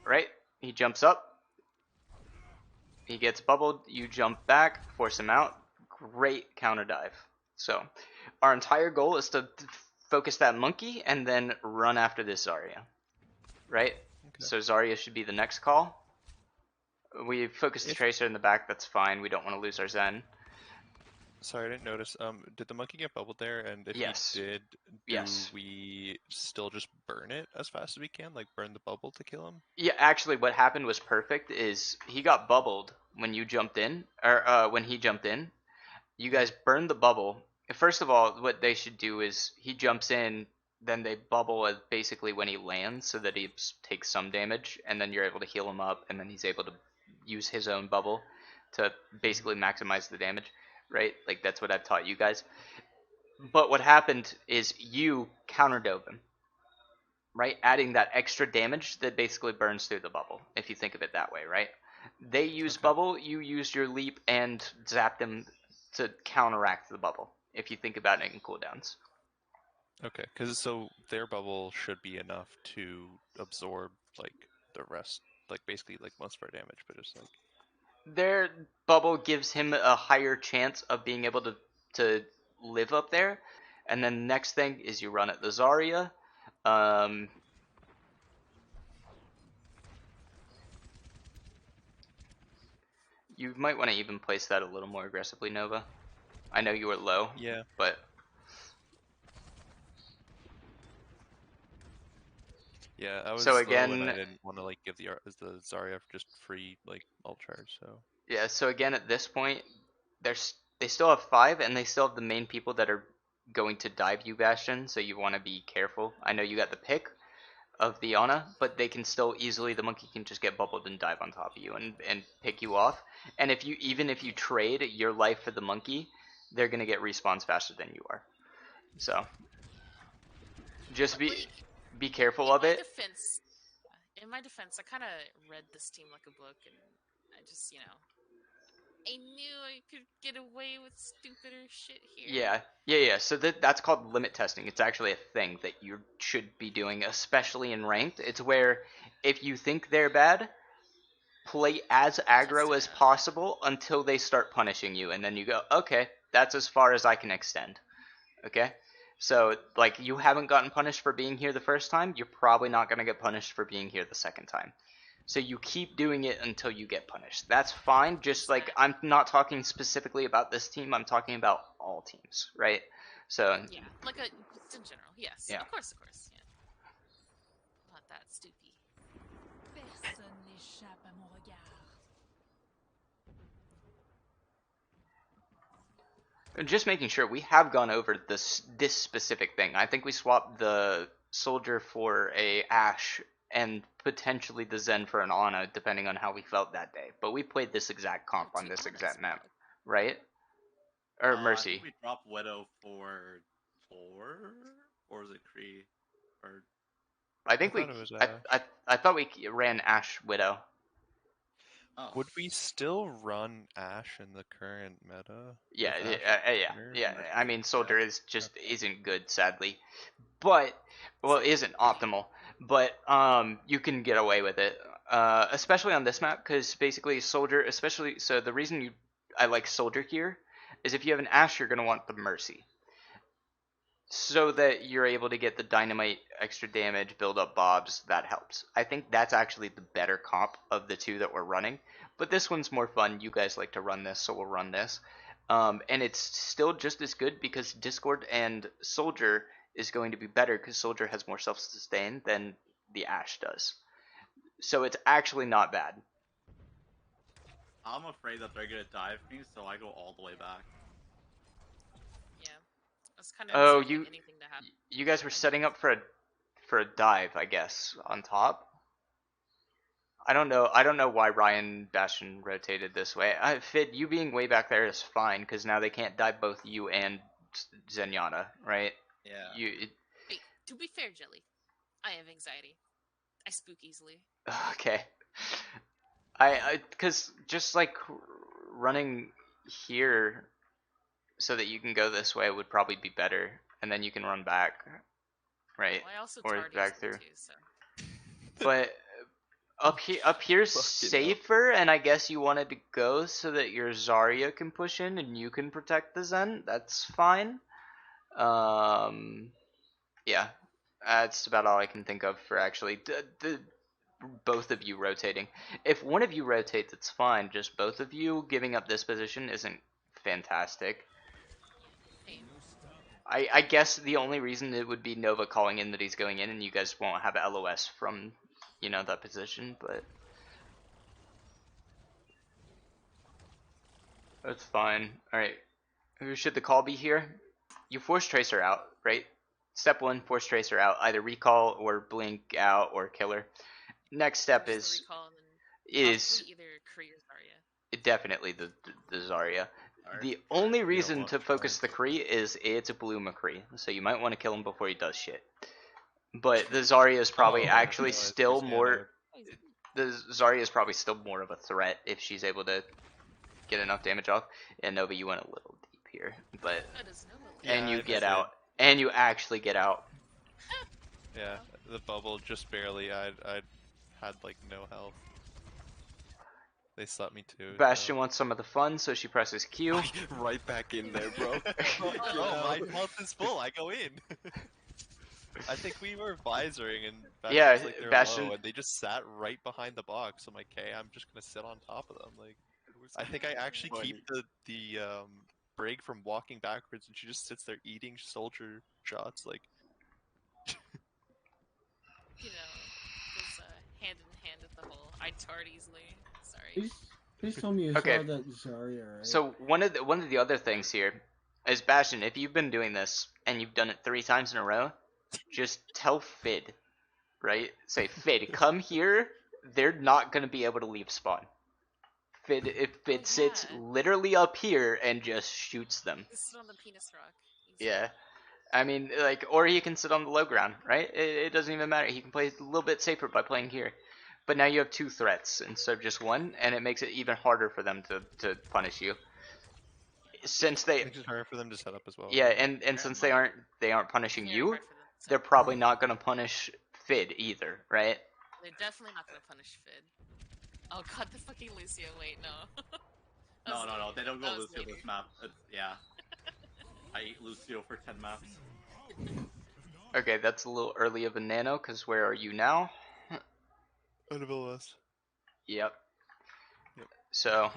Right? He jumps up. He gets bubbled. You jump back, force him out. Great counter dive. So our entire goal is to focus that monkey and then run after this Zarya. Right? Okay. So Zarya should be the next call. We focus the If- Tracer in the back. That's fine. We don't want to lose our Zen. Sorry, I didn't notice. Did the monkey get bubbled there? And if Yes. he did, do Yes. we still just burn it as fast as we can? Like burn the bubble to kill him? Yeah, actually, what happened was perfect. Is he got bubbled when you jumped in, or when he jumped in. You guys burned the bubble. First of all, what they should do is he jumps in, then they bubble basically when he lands, so that he takes some damage, and then you're able to heal him up, and then he's able to use his own bubble to basically maximize the damage, right? Like that's what I've taught you guys. But what happened is you counterdove him, right? Adding that extra damage that basically burns through the bubble, if you think of it that way, right? They use Okay. bubble, you used your leap and zapped them to counteract the bubble, if you think about it in cooldowns. Okay, because so their bubble should be enough to absorb like the rest, like basically like most of our damage, but just like Their bubble gives him a higher chance of being able to live up there. And then the next thing is you run at the Zarya. You might want to even place that a little more aggressively, Nova. I know you were low, yeah. but Yeah, I was So low again- and I didn't want to like give the Zarya just free like ult charge. So yeah. So again, at this point, they still have 5, and they still have the main people that are going to dive you, Bastion. So you want to be careful. I know you got the pick of the Ana, but they can still easily. The monkey can just get bubbled and dive on top of you and pick you off. And if you trade your life for the monkey, they're gonna get respawns faster than you are. So just be careful of it. In my defense, I kind of read this team like a book, and I just, I knew I could get away with stupider shit here. Yeah. So that's called limit testing. It's actually a thing that you should be doing, especially in ranked. It's where if you think they're bad, play as aggro as possible until they start punishing you, and then you go, okay, that's as far as I can extend. Okay? So, like, you haven't gotten punished for being here the first time, you're probably not going to get punished for being here the second time. So you keep doing it until you get punished. That's fine, just like, I'm not talking specifically about this team, I'm talking about all teams, right? So, Yeah, just in general, yes. Yeah. Of course, yeah. Not that stupid. Personne n'échappe à mon regard. just making sure, we have gone over this specific thing. I think we swapped the Soldier for a Ashe and potentially the Zen for an Ana, depending on how we felt that day. But we played this exact comp on this exact map, right? Or I Mercy. think we dropped Widow for Tor, or was it Kree? Or I think thought it was I thought we ran Ashe Widow. oh, would we still run Ashe in the current meta? Yeah. with Ashe winner? I mean, Soldier isn't good, sadly, but isn't optimal. But you can get away with it, especially on this map, because basically Soldier, especially so the reason I like Soldier here is if you have an Ashe, you're gonna want the Mercy, so that you're able to get the dynamite, extra damage, build up bobs. That helps. I think that's actually the better comp of the two that we're running. But this one's more fun. You guys like to run this, so we'll run this. And it's still just as good because Discord and Soldier is going to be better because Soldier has more self-sustain than the Ashe does. So it's actually not bad. I'm afraid that they're gonna dive me, so I go all the way back. Yeah. I was kind of Oh, expecting anything to happen. you guys were setting up for a dive, I guess, on top. I don't know why Ryan Bastion rotated this way. Fid, you being way back there is fine because now they can't dive both you and Zenyatta, right? Yeah. Hey, to be fair, Jelly, I have anxiety. I spook easily. Okay. I because just like running here so that you can go this way would probably be better, and then you can run back, right? Well, I also Or tard back easily through. too, so. But up here's Fucking hell. safer, and I guess you wanted to go so that your Zarya can push in and you can protect the Zen. That's fine. Yeah, that's about all I can think of for actually both of you rotating. If one of you rotates, it's fine. Just both of you giving up this position isn't fantastic. Same. I guess the only reason it would be Nova calling in that he's going in, and you guys won't have LOS from, that position, but that's fine. Alright, who should the call be here? You force Tracer out, right? Step 1, force Tracer out. Either recall or blink out or kill her. Next step Just the is recall and then is probably either Kree or Zarya. definitely the Zarya. The only reason to focus the Kree is it's a blue McCree, so you might want to kill him before he does shit. But the Zarya is probably actually still more. The Zarya is probably still more of a threat if she's able to get enough damage off. And Nova, you went a little deep here, but That is Nova. and Yeah, you I get did. out, and you actually get out. Yeah, the bubble just barely. I had like no health. They slapped me too. Bastion wants some of the fun, so she presses Q. Right back in there, bro. Oh, my health is full. I go in. I think we were visoring and Bastion Yeah, was like they're Bastion- low and they just sat right behind the box. I'm like, hey, I'm just gonna sit on top of them. Like, I think I actually keep the Brig from walking backwards, and she just sits there eating soldier shots. Like, Goes hand in hand with the whole I tard easily. Sorry. Please tell me you Okay. saw that Zarya, right? So one of the other things here is Bastion. If you've been doing this and you've done it 3 times in a row, just tell Fid, right? Say, Fid, come here. They're not gonna be able to leave spawn. If Fid sits literally up here and just shoots them. Just sit on the penis rock. Easy. Yeah. I mean, like, or he can sit on the low ground, right? It doesn't even matter. He can play a little bit safer by playing here. But now you have 2 threats instead of just one, and it makes it even harder for them to punish you. Since they, it's harder for them to set up as well. yeah, and since they aren't punishing Very you, hard for them to they're set. probably not gonna punish Fid either, right? They're definitely not gonna punish Fid. Oh god, the fucking Lucio. Wait, no. No, they don't go that was Lucio later. this map. Yeah. I ate Lucio for 10 maps. Okay, that's a little early of a nano, because where are you now? LS. Yep. Yep. So,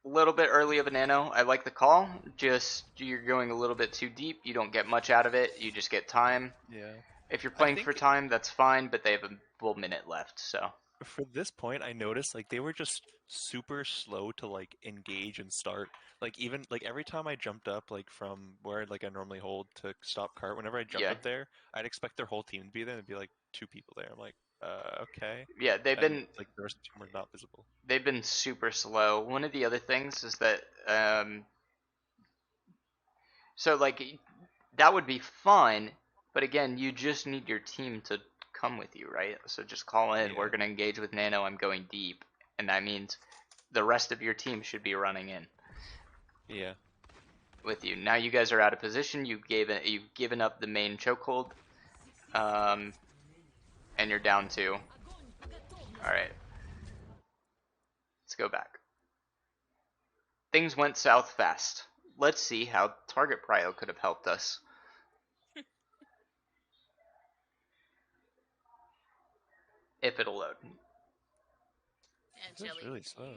a little bit early of a nano. I like the call. Just, you're going a little bit too deep. You don't get much out of it. You just get time. Yeah. If you're playing think- for time, that's fine, but they have a full minute left, so. For this point, I noticed like they were just super slow to like engage and start. Like even like every time I jumped up like from where like I normally hold to stop cart, whenever I jumped Yeah. up there, I'd expect their whole team to be there. And there'd be like 2 people there. I'm like, okay. Yeah, they've And, been like the rest of the team were not visible. they've been super slow. One of the other things is that so like that would be fine, but again, you just need your team to come with you, right? So just call in. Yeah. We're gonna engage with Nano. I'm going deep, and that means the rest of your team should be running in Yeah. with you. Now you guys are out of position. You've given up the main chokehold, and you're down 2. All right, let's go back. Things went south fast. Let's see how target prio could have helped us. If it'll load. And This is Jelly. really slow.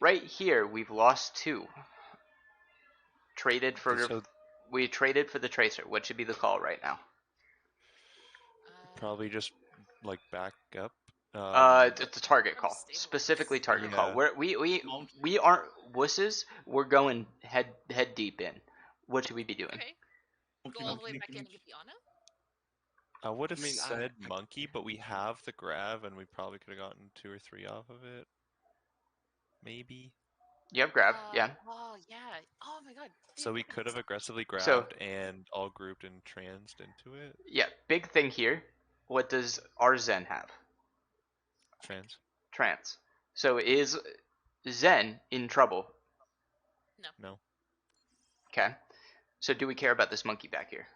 Right here, we've lost 2. So We traded for the tracer. What should be the call right now? probably just like back up It's a target Pretty call, stable. specifically target call. Yeah. We aren't wusses. We're going head deep in. What should we be doing? Okay. Go all the way back in and get the Ana? I would have I mean, said monkey, but we have the grab, and we probably could have gotten 2 or 3 off of it. Maybe. You have grab, yeah. Oh, yeah. Oh my god. So we could have aggressively grabbed So- and all grouped and transed into it. Yeah, big thing here. What does our Zen have? Trans. Trance. So is Zen in trouble? No. Okay. So do we care about this monkey back here?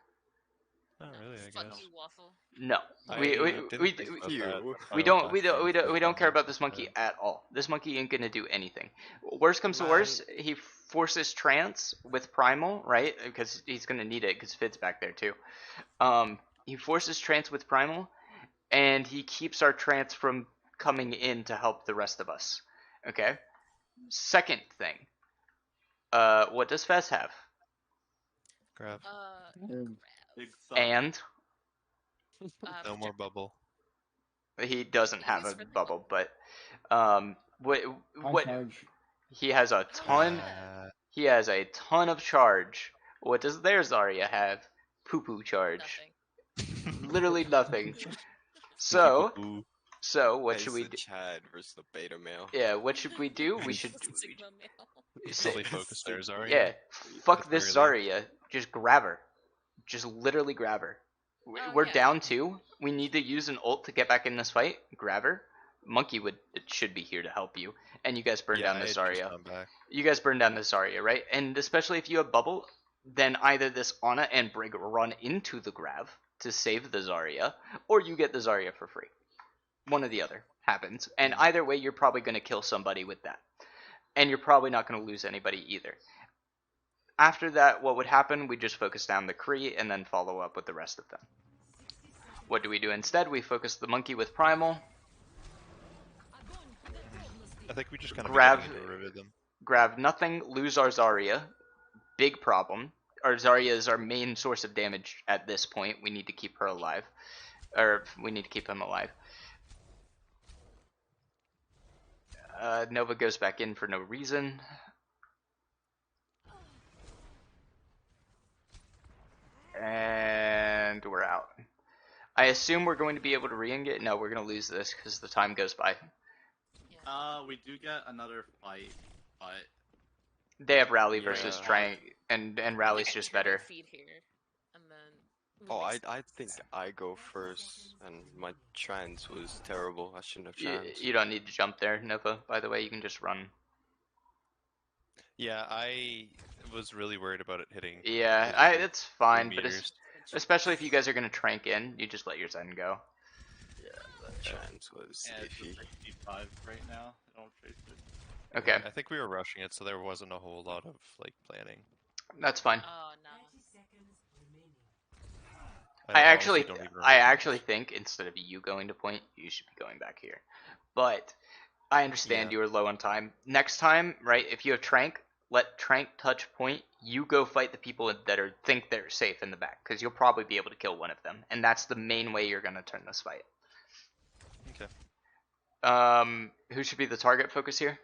Not really, I Fuck guess. you, Waffle. No. I We didn't think about you. that, we but don't I'll we don't we back don't we in don't care about for this monkey that. at all. This monkey ain't gonna do anything. Worst comes to worst, he forces trance with primal, right? Because he's gonna need it because Fid's back there too. He forces trance with primal, and he keeps our trance from coming in to help the rest of us. Okay. Second thing. What does Fez have? Grab. Big suck. And No more bubble. he doesn't have a He's really bubble, but what High charge. he has a ton. He has a ton of charge. What does their Zarya have? Poo poo charge. Nothing. Literally nothing. So what Hey, should we it's the do? Chad versus the beta male. Yeah, what should we do? We should Sigma male. Probably focus there, Zarya. yeah. Fuck At the this very Zarya. Just grab her. Just literally grab her. We're yeah. down 2. We need to use an ult to get back in this fight. Grab her. Monkey should be here to help you. And you guys burn down the Zarya. You guys burn down the Zarya, right? And especially if you have bubble, then either this Ana and Brig run into the grab to save the Zarya, or you get the Zarya for free. One or the other happens. And either way, you're probably going to kill somebody with that. And you're probably not going to lose anybody either. After that, what would happen? We just focus down the Kree and then follow up with the rest of them. What do we do instead? We focus the monkey with primal. I think we just kind of Grab them. Grab nothing, lose our Zarya. Big problem. Our Zarya is our main source of damage at this point. We need to keep her alive. Or, we need to keep him alive. Nova goes back in for no reason. And we're out. I assume we're going to be able to re-engage. No, we're going to lose this because the time goes by. We do get another fight, but They have Rally Yeah. versus Trank, and Rally's Yeah, just turn better. and feed here, and then. Oh, I think I go first, and my trance was terrible. I shouldn't have trance. You don't need to jump there, Nova, by the way. You can just run. Yeah, I was really worried about it hitting. Yeah, it's fine, but meters. especially if you guys are going to Trank in, you just let your Zen go. Trance was yeah, it's iffy. 65 right now. I don't trace it. Okay, I think we were rushing it, so there wasn't a whole lot of like planning. that's fine. Oh no. I honestly don't even actually remember. think instead of you going to point, you should be going back here. But I understand Yeah. you were low on time. Next time, right? If you have Trank, let Trank touch point. You go fight the people that think they're safe in the back, because you'll probably be able to kill one of them, and that's the main way you're gonna turn this fight. Okay. Who should be the target focus here?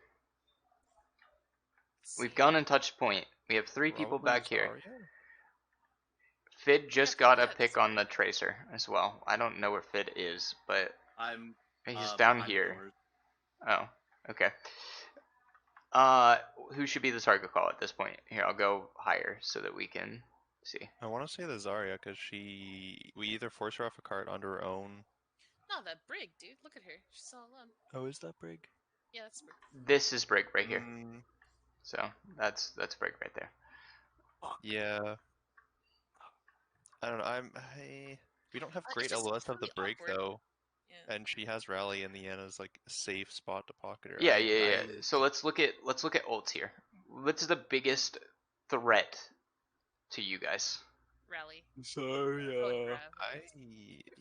We've gone and touched point. We have 3 people Probably back here. Zarya? Fid just Yeah, got a Fid pick does. on the Tracer as well. I don't know where Fid is, but I'm he's down behind here. doors. Oh, okay. Who should be the target call at this point? Here, I'll go higher so that we can see. I want to say the Zarya because we either force her off a cart onto her own. No, that Brig, dude. Look at her. She's all alone. Oh, is that Brig? Yeah, that's Brig. This is Brig right here. Mm, So that's Brig right there. yeah. I don't know. We don't have It's great just LOS of the really Brig awkward. though, Yeah. and she has Rally in the end as like a safe spot to pocket her. Yeah. So let's look at ults here. What's the biggest threat to you guys? Rally. Zarya.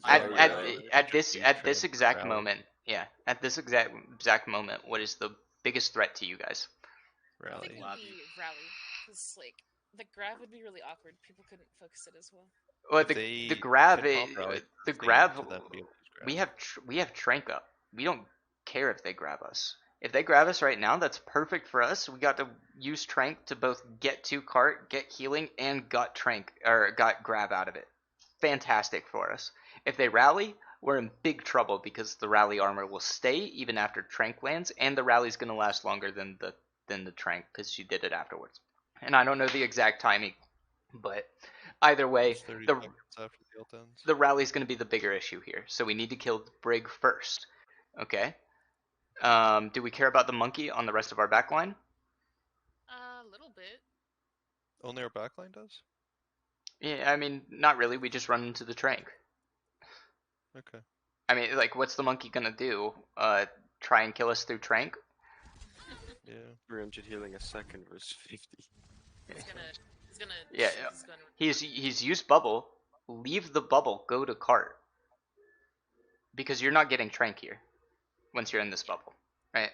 At this exact moment, yeah. At this exact moment, what is the biggest threat to you guys? I think it Rally. would be Rally. Because, like, the grab would be really awkward. People couldn't focus it as well. Well, If they the grab, can pop Rally the thing grab. to then be able to grab. We have Trank up. we don't care if they grab us. If they grab us right now, that's perfect for us. We got to use Trank to both get to cart, get healing, and got grab out of it. Fantastic for us. If they rally, we're in big trouble because the rally armor will stay even after Trank lands, and the rally's going to last longer than the Trank because she did it afterwards. And I don't know the exact timing, but either way, It's 30 the seconds after the ult ends. the rally's going to be the bigger issue here. So we need to kill Brig first. Okay. Do we care about the monkey on the rest of our backline? A little bit. Only our backline does? Yeah, I mean, not really. We just run into the Trank. Okay. I mean, like, what's the monkey gonna do? Try and kill us through Trank? Yeah. 300 healing a second versus 50. He's gonna. Yeah, he's used bubble. Leave the bubble. Go to cart. Because you're not getting Trank here. Once you're in this bubble, right?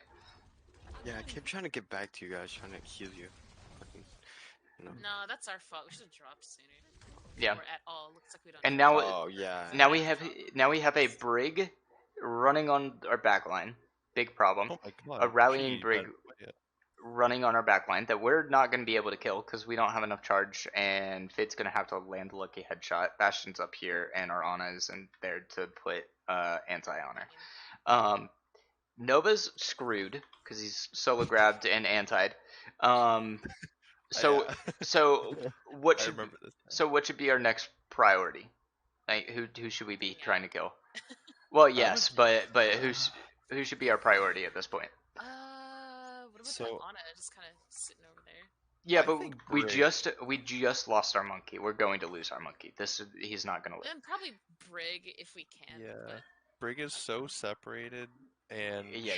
Yeah, I keep trying to get back to you guys, trying to heal you. Fucking, you know. No, that's our fault. We should have dropped sooner. Yeah. Or at all. Looks like we don't. And now, Oh yeah. now we have a Brig running on our backline. Big problem. Oh my god. A rallying gee, Brig yeah. running on our backline that we're not going to be able to kill because we don't have enough charge, and Fit's going to have to land a lucky headshot. Bastion's up here, and our Ana is in there to put anti on her. Nova's screwed because he's solo grabbed and antied. So Yeah. so what I should remember this. what should be our next priority? Like who should we be trying to kill? Well, yes, but who should be our priority at this point? What about So- that Ana just kind of sitting over there? Yeah, I but think we Brig- just lost our monkey. We're going to lose our monkey. He's not going to live. And probably Brig if we can. Yeah. But Brig is so separated, and Yeah,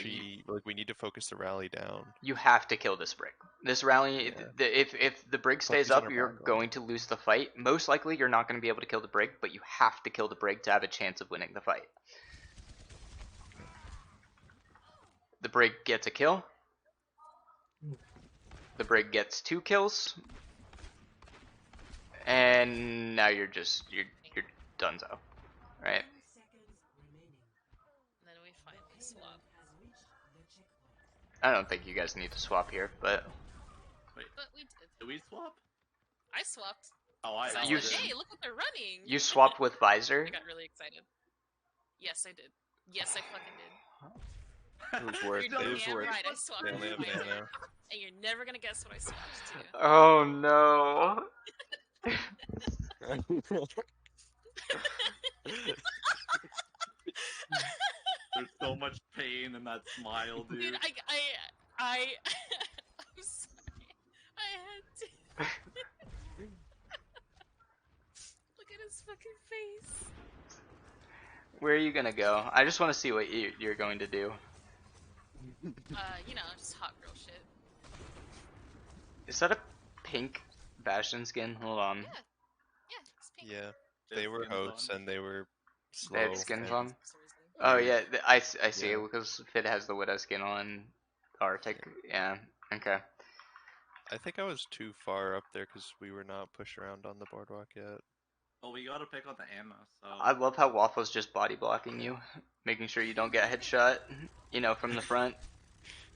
we need to focus the rally down. You have to kill this Brig. This rally, Yeah. if the Brig stays he's on up, our you're back line. going to lose the fight. Most likely, you're not going to be able to kill the Brig, but you have to kill the Brig to have a chance of winning the fight. The Brig gets a kill. The Brig gets 2 kills. And now you're donezo. Right? then we finally swap. I don't think you guys need to swap here, but Wait, But we did. did we swap? I swapped. Oh, I So I was You like, s- hey, look what they're running. you swapped with Visor. I got really excited. Yes, I did. Yes, I fucking did. It was worth You're it. It was damn worth right. I swapped They with only have Visor. mana. And you're never gonna guess what I swapped to. Oh no. There's so much pain in that smile, dude. Dude, I'm sorry. I had to. Look at his fucking face. Where are you gonna go? I just want to see what you're going to do. Just hot girl shit. Is that a pink Bastion skin? Hold on. Yeah, it's pink. Yeah. They They have were skins hosts on. and they were slow. They had skins and- on? For some reason. Oh yeah, I see Yeah. it because Fit has the Widow skin on. Arctic. Yeah. Okay. I think I was too far up there because we were not pushed around on the boardwalk yet. Well, we gotta pick on the Anna, so. I love how Waffle's just body blocking you, making sure you don't get headshot. From the front.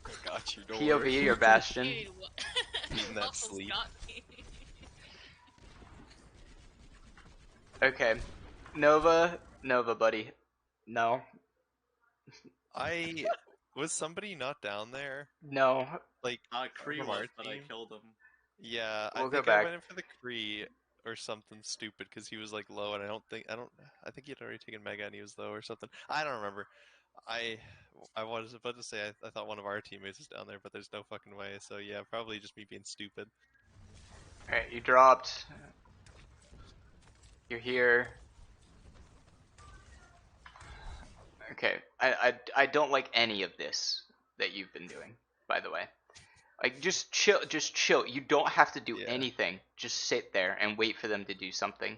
I got you. Don't POV worry. or Bastion. Dude, Eating that Waffles sleep. got me. Okay. Nova, buddy. No. Was somebody not down there? No. Like, Kree from was, our but I team? killed him. Yeah, We'll I go think back. I went in for the Kree or something stupid because he was like low, and I think he had already taken Mega and he was low or something. I don't remember. I was about to say I thought one of our teammates was down there, but there's no fucking way. So yeah, probably just me being stupid. Alright, you dropped. You're here. Okay. I don't like any of this that you've been doing, by the way. Like, just chill. You don't have to do Yeah. anything. Just sit there and wait for them to do something.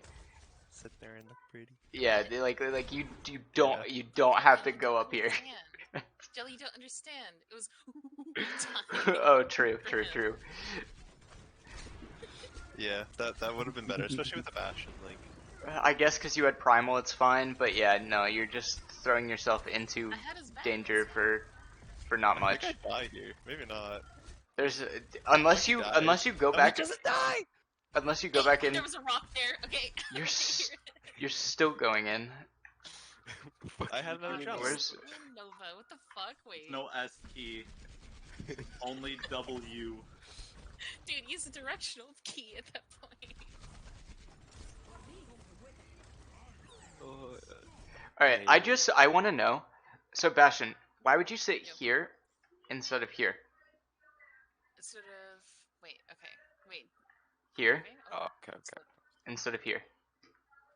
Sit there and look pretty. Yeah, you don't have to go up here. Jelly, you don't understand. It was Oh, true. Yeah, that would have been better, especially with the Bastion. Like, I guess because you had primal, it's fine. But yeah, no, you're just throwing yourself into I had his back. danger for not I much. think I die here. Maybe not. There's unless you dies. unless you go No, back he doesn't die. unless you go back in, There was a rock there. Okay. you're you're still going in. I had another jump. Where's Nova? What the fuck? Wait. No S key. Only W. Dude, use a directional key at that point. Oh, all right? I want to know. So Bastion, why would you sit Yep. here instead of here? Instead of wait. Here Okay. oh, okay. instead of here.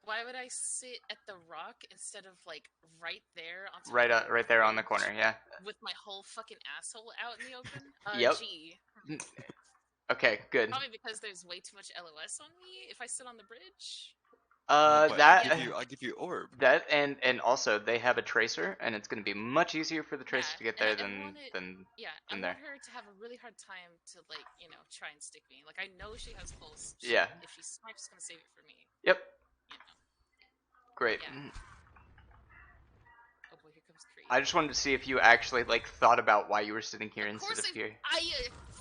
Why would I sit at the rock instead of like right there on top Right, of right there on the bridge corner. Yeah. with my whole fucking asshole out in the open? Yep. Gee. Okay, good. Probably because there's way too much LOS on me if I sit on the bridge. No, but That I give you orb. that and also they have a tracer, and it's gonna be much easier for the tracer Yeah, to get and there I than want it- than Yeah, I in want there. her to have a really hard time to like, try and stick me. Like I know she has pulse. Yeah. If she snipes, it's gonna save it for me. Yep. You know. Great. Yeah. Oh boy, here comes Creed. I just wanted to see if you actually like thought about why you were sitting here Of instead course of here. I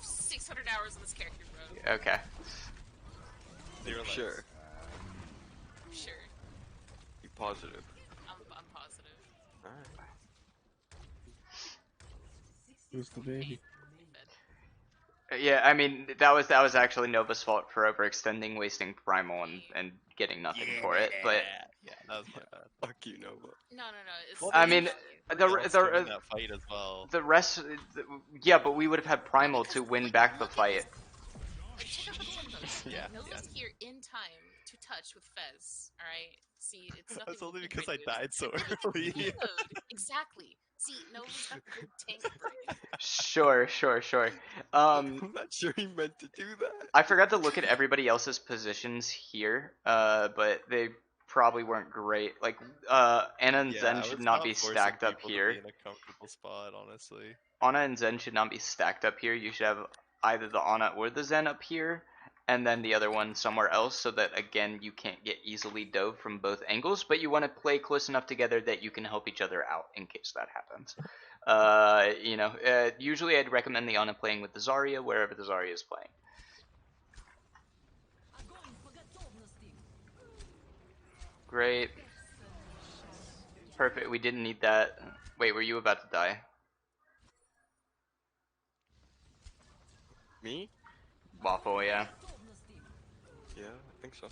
600 hours on this character, bro. Okay. Zero lives. Sure. Sure. Be positive. I'm positive. Alright. Who's the baby? Yeah, I mean that was actually Nova's fault for overextending, wasting primal, and getting nothing for it. But yeah, that was my bad. Fuck you, Nova. No. It's Well, I they mean, They also win that fight as well. the rest, yeah, but we would have had primal to win back the fight. Like, check out the tempos. Yeah, Nova's here in time to touch with Fez. All right. See, it's nothing. That's only we because can I do. died so It's really early. good. Exactly. See, Nova's got good tank brain. Sure. I'm not sure he meant to do that. I forgot to look at everybody else's positions here, but they probably weren't great. Like, Anna and Zen should not be stacked up here. In a comfortable spot, honestly. Anna and Zen should not be stacked up here. You should have either the Anna or the Zen up here, and then the other one somewhere else, so that again you can't get easily dove from both angles. But you want to play close enough together that you can help each other out in case that happens. Usually I'd recommend the Anna playing with the Zarya wherever the Zarya is playing. Great. Perfect. We didn't need that. Wait, were you about to die? Me? Waffle, yeah. Yeah, I think so.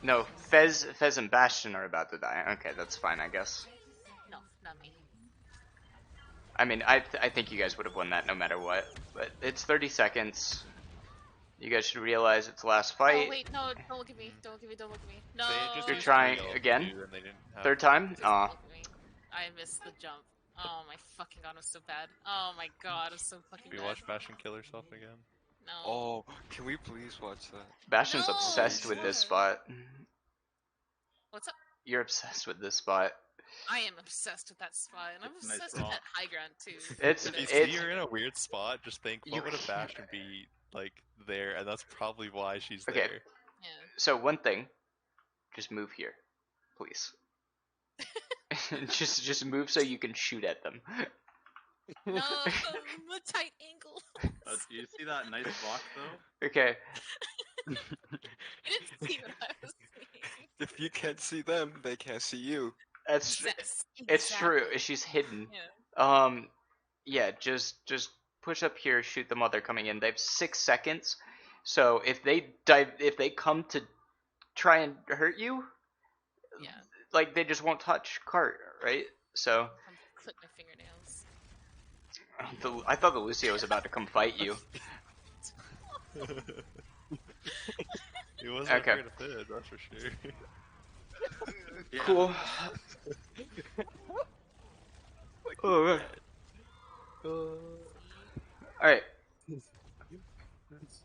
No, Fez and Bastion are about to die. Okay, that's fine, I guess. No, not me. I mean, I think you guys would have won that no matter what. But it's 30 seconds. You guys should realize it's last fight. Oh wait, no! Don't look at me! Don't look at me! Don't look at me! No! They just You're used trying real again? too, and they didn't have Third time? Just Aw. look at me. I missed the jump. Oh my fucking god, I'm so bad. Oh my god, I'm so fucking We bad. watch Bastion kill herself again. No. Oh, can we please watch that? Bastion's No, obsessed with this sure. spot. What's up? You're obsessed with this spot. I am obsessed with that spot, and I'm Nice obsessed with rock. that high ground too. It's If you it's see her in a weird spot, just think, You what would a can't- Bastion be like there? And that's probably why she's Okay. there. Yeah. so one thing. Just move here, please. just move so you can shoot at them. No, a tight angle. Do you see that nice rock though? Okay. I didn't see what I was seeing. If you can't see them, they can't see you. That's Yes, it's true. exactly. She's hidden. Yeah. Yeah, just push up here, shoot them while they're coming in. They have 6 seconds. So if they come to try and hurt you, Yeah. like they just won't touch cart, right? So I'm clip my fingernails. I thought the Lucio was about to come fight you. He wasn't Okay. afraid of Fizz, that's for sure. Yeah. Cool. Alright.